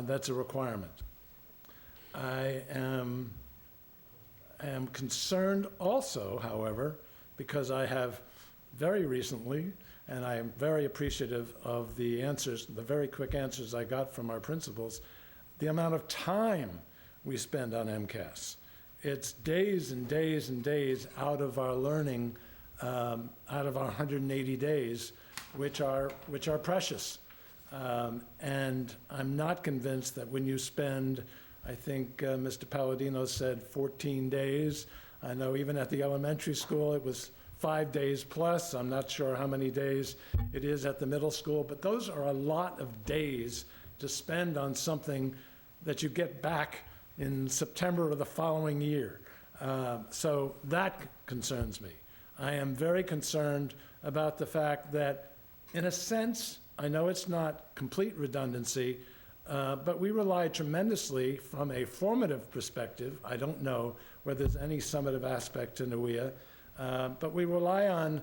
that's a requirement. I am concerned also, however, because I have very recently, and I am very appreciative of the answers, the very quick answers I got from our principals, the amount of time we spend on MCAS. It's days and days and days out of our learning, out of our 180 days, which are precious. And I'm not convinced that when you spend, I think Mr. Palladino said 14 days. I know even at the elementary school, it was 5 days plus. I'm not sure how many days it is at the middle school, but those are a lot of days to spend on something that you get back in September of the following year. So that concerns me. I am very concerned about the fact that, in a sense, I know it's not complete redundancy, but we rely tremendously from a formative perspective. I don't know whether there's any summative aspect to NUIA, but we rely on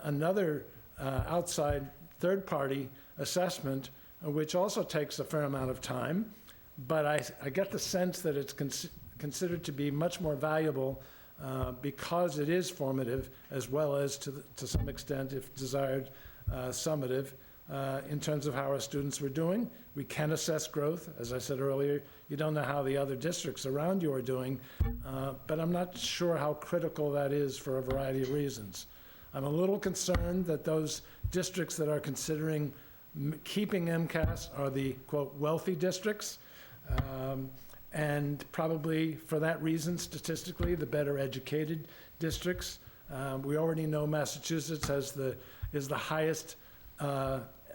another outside third-party assessment, which also takes a fair amount of time. But I get the sense that it's considered to be much more valuable because it is formative, as well as to some extent, if desired, summative, in terms of how our students were doing. We can assess growth. As I said earlier, you don't know how the other districts around you are doing, but I'm not sure how critical that is for a variety of reasons. I'm a little concerned that those districts that are considering keeping MCAS are the, quote, wealthy districts, and probably for that reason, statistically, the better educated districts. We already know Massachusetts is the highest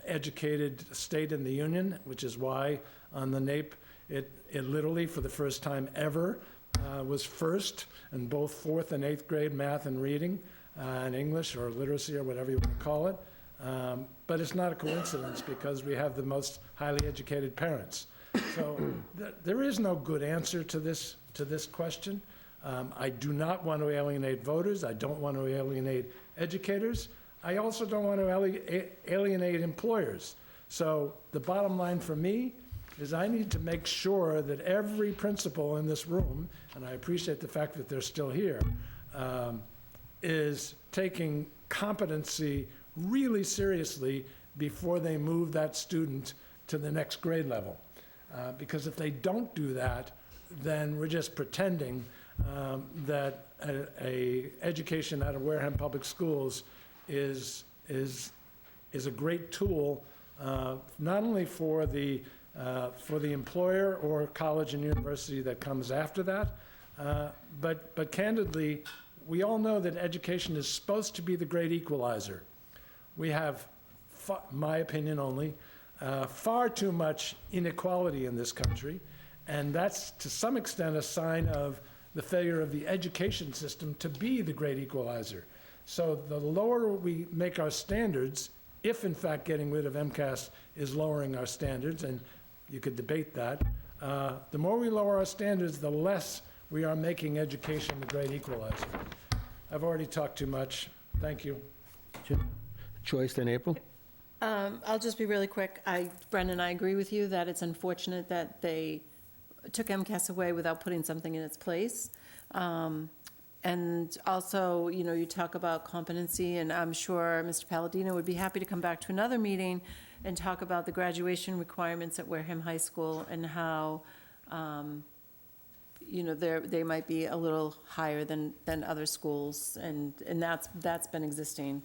educated state in the union, which is why on the NAEP, it literally, for the first time ever, was first in both 4th and 8th grade math and reading, and English or literacy or whatever you want to call it. But it's not a coincidence because we have the most highly educated parents. So there is no good answer to this question. I do not want to alienate voters. I don't want to alienate educators. I also don't want to alienate employers. So the bottom line for me is I need to make sure that every principal in this room, and I appreciate the fact that they're still here, is taking competency really seriously before they move that student to the next grade level. Because if they don't do that, then we're just pretending that a education out of Wareham Public Schools is a great tool, not only for the employer or college and university that comes after that, but candidly, we all know that education is supposed to be the great equalizer. We have, my opinion only, far too much inequality in this country, and that's to some extent a sign of the failure of the education system to be the great equalizer. So the lower we make our standards, if in fact getting rid of MCAS is lowering our standards, and you could debate that, the more we lower our standards, the less we are making education the great equalizer. I've already talked too much. Thank you. Joyce, then April? I'll just be really quick. Brendan, I agree with you that it's unfortunate that they took MCAS away without putting something in its place. And also, you talk about competency, and I'm sure Mr. Palladino would be happy to come back to another meeting and talk about the graduation requirements at Wareham High School and how, they might be a little higher than other schools, and that's been existing,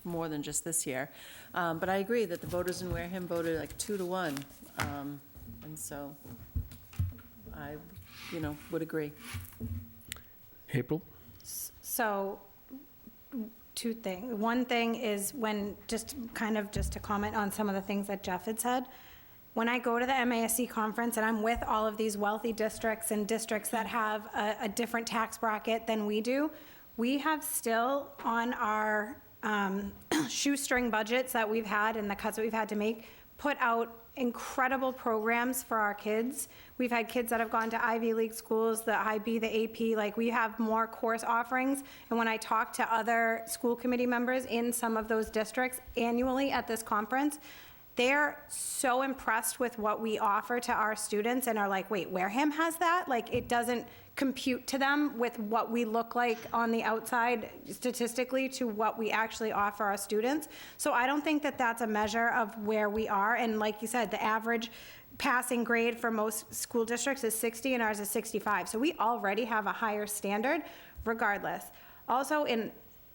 more than just this year. But I agree that the voters in Wareham voted like 2-1, and so I, would agree. April? So, two things. One thing is when, just to comment on some of the things that Jeff had said, when I go to the MASC conference and I'm with all of these wealthy districts and districts that have a different tax bracket than we do, we have still on our shoestring budgets that we've had and the cuts that we've had to make, put out incredible programs for our kids. We've had kids that have gone to Ivy League schools, the IB, the AP, like we have more course offerings. And when I talk to other school committee members in some of those districts annually at this conference, they're so impressed with what we offer to our students and are like, wait, Wareham has that? Like, it doesn't compute to them with what we look like on the outside statistically to what we actually offer our students. So I don't think that that's a measure of where we are. And like you said, the average passing grade for most school districts is 60 and ours is 65. So we already have a higher standard regardless. Also, in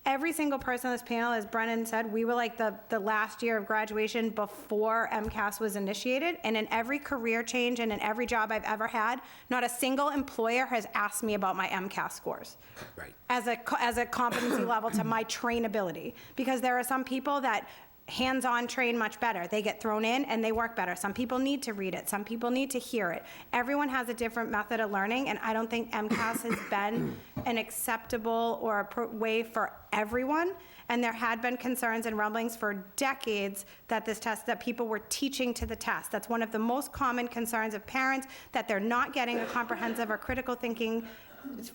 every single person on this panel, as Brennan said, we were like the last year of graduation before MCAS was initiated. And in every career change and in every job I've ever had, not a single employer has asked me about my MCAS scores. Right. As a competency level to my trainability. Because there are some people that hands-on train much better. They get thrown in and they work better. Some people need to read it. Some people need to hear it. Everyone has a different method of learning, and I don't think MCAS has been an acceptable or a way for everyone. And there had been concerns and rumblings for decades that this test, that people were teaching to the test. That's one of the most common concerns of parents, that they're not getting a comprehensive or critical thinking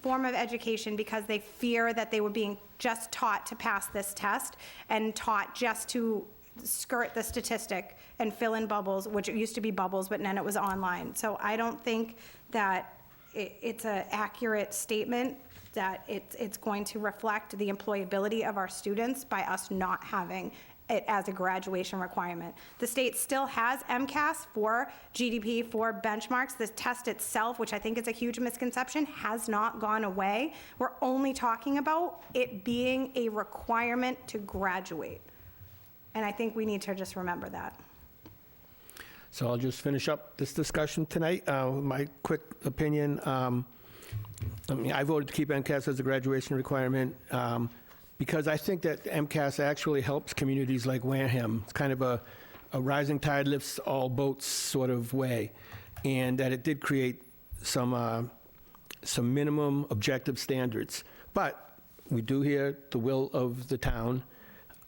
form of education because they fear that they were being just taught to pass this test and taught just to skirt the statistic and fill in bubbles, which it used to be bubbles, but then it was online. So I don't think that it's an accurate statement that it's going to reflect the employability of our students by us not having it as a graduation requirement. The state still has MCAS for GDP, for benchmarks. The test itself, which I think is a huge misconception, has not gone away. We're only talking about it being a requirement to graduate. And I think we need to just remember that. So I'll just finish up this discussion tonight. My quick opinion, I voted to keep MCAS as a graduation requirement. Because I think that MCAS actually helps communities like Wareham. It's kind of a rising tide lifts all boats sort of way, and that it did create some minimum objective standards. But we do hear the will of the town.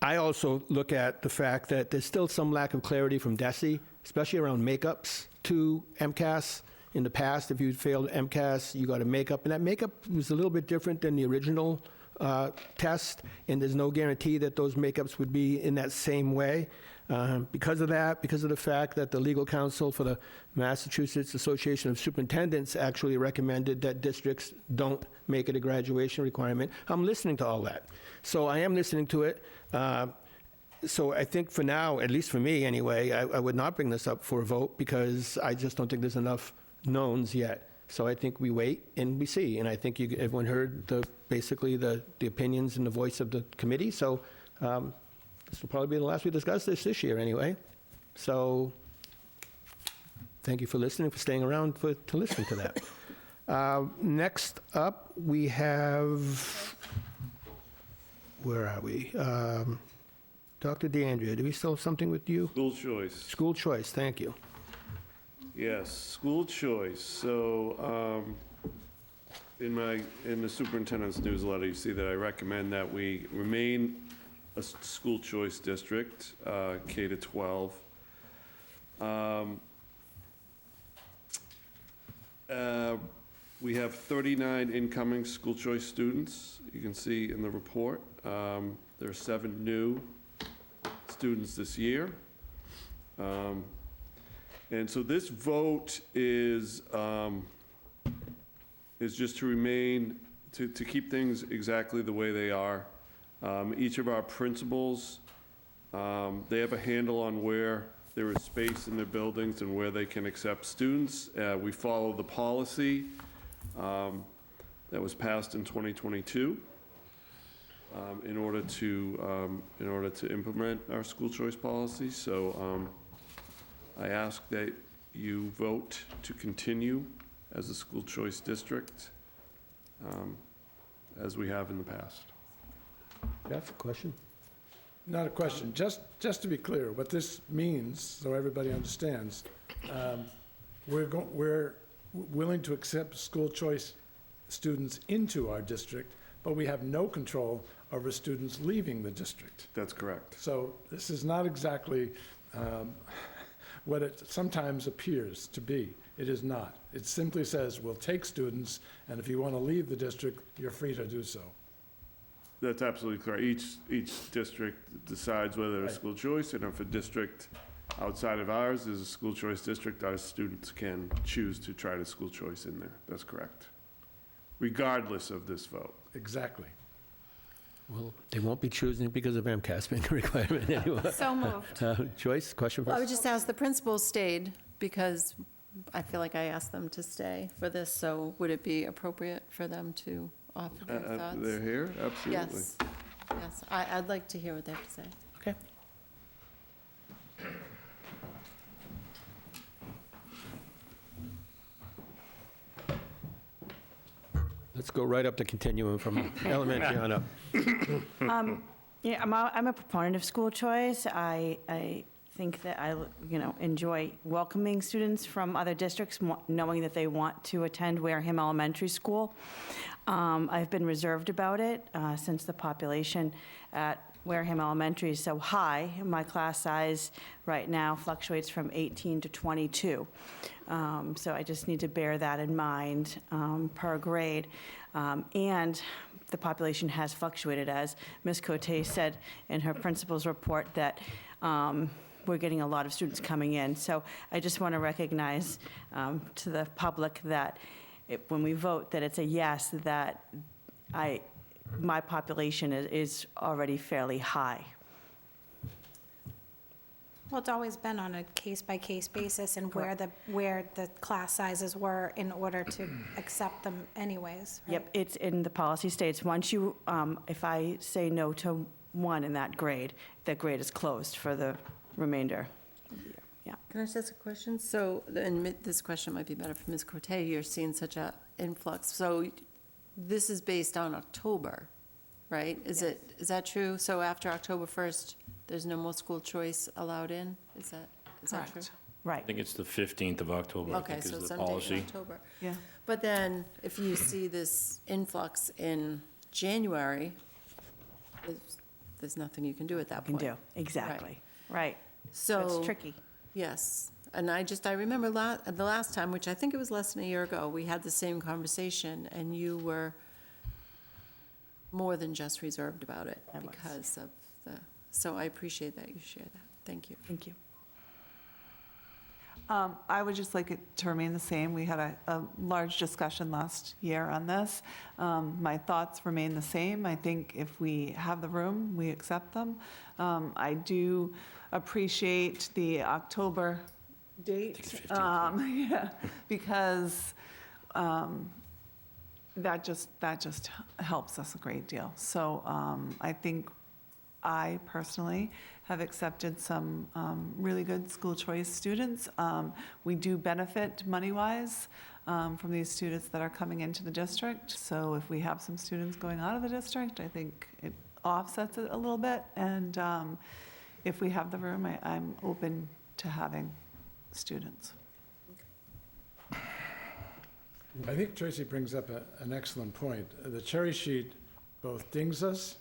I also look at the fact that there's still some lack of clarity from DESE, especially around makeups to MCAS. In the past, if you failed MCAS, you got a makeup, and that makeup was a little bit different than the original test, and there's no guarantee that those makeups would be in that same way. Because of that, because of the fact that the legal counsel for the Massachusetts Association of Superintendents actually recommended that districts don't make it a graduation requirement, I'm listening to all that. So I am listening to it. So I think for now, at least for me anyway, I would not bring this up for a vote because I just don't think there's enough knowns yet. So I think we wait and we see. And I think everyone heard basically the opinions and the voice of the committee. So this will probably be the last we discuss this year anyway. So thank you for listening, for staying around to listen to that. Next up, we have, where are we? Dr. DeAndrea, do we still have something with you? School choice. School choice, thank you. Yes, school choice. So in the superintendent's newsletter, you see that I recommend that we remain a school choice district, K to 12. We have 39 incoming school choice students, you can see in the report. There are 7 new students this year. And so this vote is just to remain, to keep things exactly the way they are. Each of our principals, they have a handle on where there is space in their buildings and where they can accept students. We follow the policy that was passed in 2022 in order to implement our school choice policy. So I ask that you vote to continue as a school choice district. as we have in the past. Jeff, question? Not a question, just to be clear, what this means, so everybody understands, we're willing to accept school choice students into our district, but we have no control over students leaving the district. That's correct. So this is not exactly what it sometimes appears to be. It is not. It simply says, we'll take students, and if you want to leave the district, you're free to do so. That's absolutely correct. Each district decides whether it's school choice, and if a district outside of ours is a school choice district, our students can choose to try to school choice in there. That's correct. Regardless of this vote. Exactly. Well, they won't be choosing because of MCAS being a requirement anyway. So moved. Joyce, question for Well, I would just ask, the principals stayed because I feel like I asked them to stay for this, so would it be appropriate for them to offer their thoughts? They're here? Absolutely. Yes, yes. I'd like to hear what they have to say. Okay. Let's go right up the continuum from elementary on up. Yeah, I'm a proponent of school choice. I think that I enjoy welcoming students from other districts, knowing that they want to attend Wareham Elementary School. I've been reserved about it since the population at Wareham Elementary is so high. My class size right now fluctuates from 18 to 22. So I just need to bear that in mind per grade. And the population has fluctuated, as Ms. Cote said in her principal's report, that we're getting a lot of students coming in. So I just want to recognize to the public that when we vote, that it's a yes, that my population is already fairly high. Well, it's always been on a case-by-case basis and where the class sizes were in order to accept them anyways, right? Yep, it's in the policy states, once you, if I say no to one in that grade is closed for the remainder of the year. Yeah. Can I just ask a question? So, and this question might be better for Ms. Cote, you're seeing such an influx. So this is based on October, right? Is that true? So after October 1st, there's no more school choice allowed in? Is that true? Right. I think it's the 15th of October, I Okay, think so is the some date in policy. October. Yeah. But then, if you see this influx in January, there's nothing you can do at that Can point. do, exactly, right. So. It's tricky. Yes, and I remember the last time, which I think it was less than a year ago, we had the same conversation, and you were more than just reserved about it I was. because of so I appreciate that you share that. Thank you. Thank you. I would just like it to remain the same. We had a large discussion last year on this. My thoughts remain the same. I think if we have the room, we accept them. I do appreciate the October date. Yeah, because that just helps us a great deal. So I think I personally have accepted some really good school choice students. We do benefit money-wise from these students that are coming into the district. So if we have some students going out of the district, I think it offsets it a little bit. And if we have the room, I'm open to having students. I think Tracy brings up an excellent point. The cherry sheet both dings us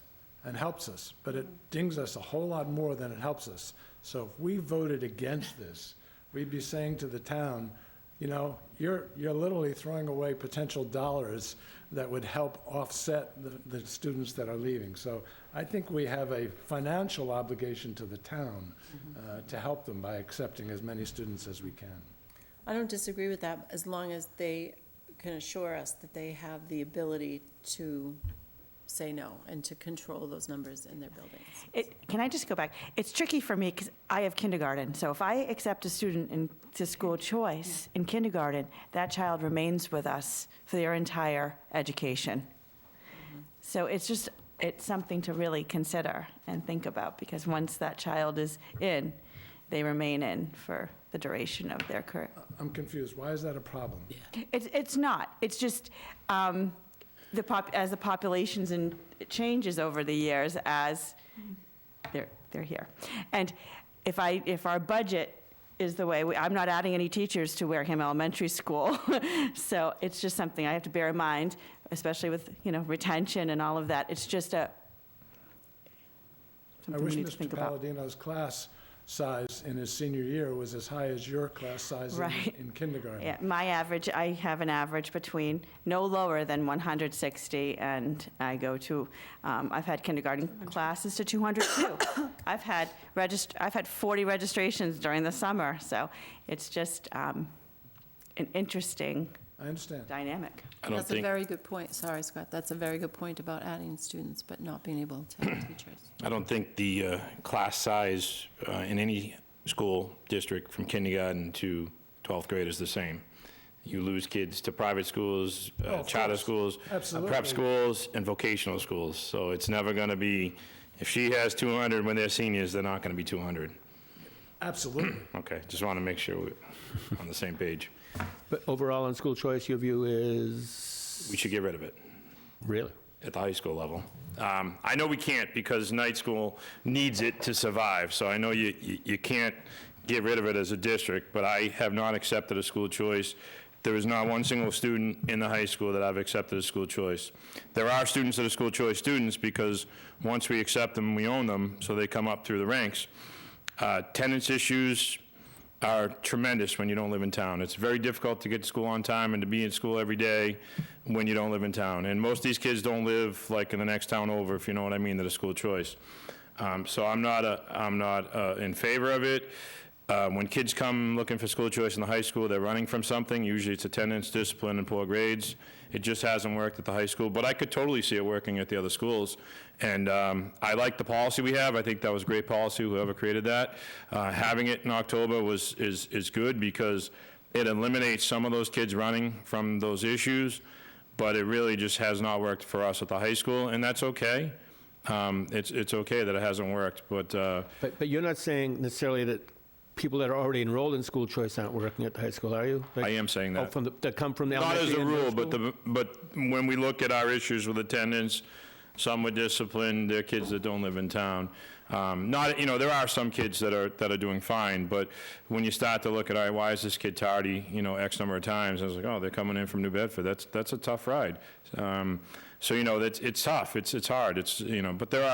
and helps us, but it dings us a whole lot more than it helps us. So if we voted against this, we'd be saying to the town, you're literally throwing away potential dollars that would help offset the students that are leaving. So I think we have a financial obligation to the town to help them by accepting as many students as we can. I don't disagree with that, as long as they can assure us that they have the ability to say no and to control those numbers in their buildings. Can I just go back? It's tricky for me because I have kindergarten. So if I accept a student into school choice in kindergarten, that child remains with us for their entire education. So it's something to really consider and think about, because once that child is in, they remain in for the duration of their career. I'm confused. Why is that a problem? It's not. It's just, as the populations and changes over the years as they're here. And if our budget is the way, I'm not adding any teachers to Wareham Elementary School. So it's just something I have to bear in mind, especially with, retention and all of that. It's just I something wish we need to Mr. think about. Palladino's class size in his senior year was as high as your class size Right. in kindergarten. Yeah, my average, I have an average between no lower than 160, and I go to, I've had kindergarten classes to 202. I've had 40 registrations during the summer, so it's just an interesting I understand. dynamic. I don't That's a think, very good point. Sorry, Scott. That's a very good point about adding students, but not being able to have teachers. I don't think the class size in any school district from kindergarten to 12th grade is the same. You lose kids to private schools, of charter course. schools, Absolutely. prep schools, and vocational schools. So it's never going to be, if she has 200 when they're seniors, they're not going to be 200. Absolutely. Okay, just want to make sure we're on the same page. But overall on school choice, your view is? We should get rid of it Really? at the high school level. I know we can't because night school needs it to survive, so I know you can't get rid of it as a district, but I have not accepted a school choice. There is not one single student in the high school that I've accepted as school choice. There are students that are school choice students because once we accept them, we own them, so they come up through the ranks. Attendance issues are tremendous when you don't live in town. It's very difficult to get to school on time and to be in school every day when you don't live in town. And most of these kids don't live like in the next town over, if you know what I mean, that are school choice. So I'm not in favor of it. When kids come looking for school choice in the high school, they're running from something. Usually it's attendance, discipline, and poor grades. It just hasn't worked at the high school, but I could totally see it working at the other schools. And I like the policy we have. I think that was great policy, whoever created that. Having it in October is good because it eliminates some of those kids running from those issues, but it really just has not worked for us at the high school, and that's okay. It's okay that it hasn't worked, but But you're not saying necessarily that people that are already enrolled in school choice aren't working at the high school, are you? I am saying Oh, that. that come from the Not elementary as a and middle rule, school? but when we look at our issues with attendance, some with discipline, they're kids that don't live in town. There are some kids that are doing fine, but when you start to look at, all right, why is this kid tardy, X number of times, I was like, oh, they're coming in from New Bedford, that's a tough ride. So, it's tough, it's hard, but there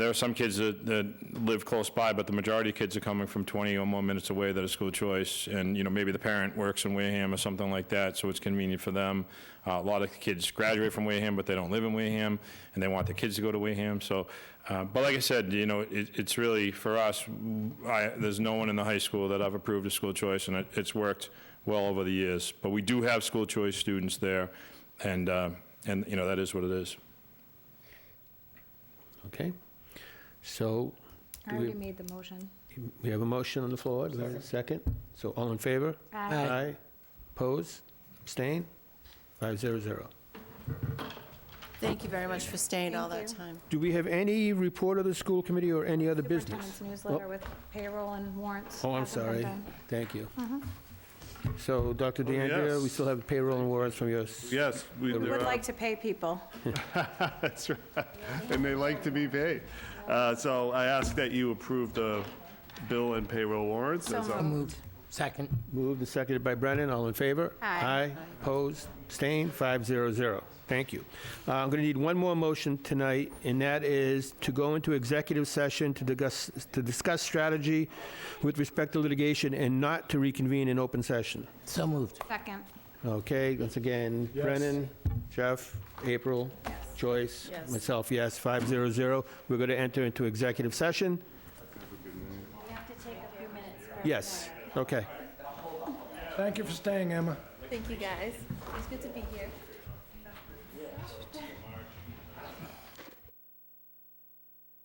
are some kids that live close by, but the majority of kids are coming from 20 or more minutes away that are school choice, and, maybe the parent works in Wareham or something like that, so it's convenient for them. A lot of kids graduate from Wareham, but they don't live in Wareham, and they want their kids to go to Wareham, so, but like I said, it's really, for us, there's no one in the high school that I've approved of school choice, and it's worked well over the years, but we do have school choice students there, and that is what it is. Okay. So, I already made the motion. we have a motion on the floor. Do we have a second? So all in favor? Aye. Oppose? Abstain? 500. Thank you very much for staying all that time. Do we have any report of the school committee or any other business? Superintendent's newsletter with payroll and warrants. Oh, I'm hasn't been sorry. done. Thank you. So, Dr. DeAndrea, we yes. still have payroll and warrants from your... Yes. We would like to pay people. That's right. And they like to be paid. So I ask that you approve the bill and payroll warrants. So as a- moved. Second. Moved and seconded by Brennan. All in favor? Aye. Opposed? Abstained? 500. Thank you. I'm going to need one more motion tonight, and that is to go into executive session to discuss strategy with respect to litigation and not to reconvene in open session. So moved. Second. Okay, once again, Yes. Brennan, Jeff, April, Joyce, Yes. myself, yes, 500. We're going to enter into executive session. We have to take a few minutes. Yes, okay. Thank you for staying, Emma. Thank you, guys. It's good to be here.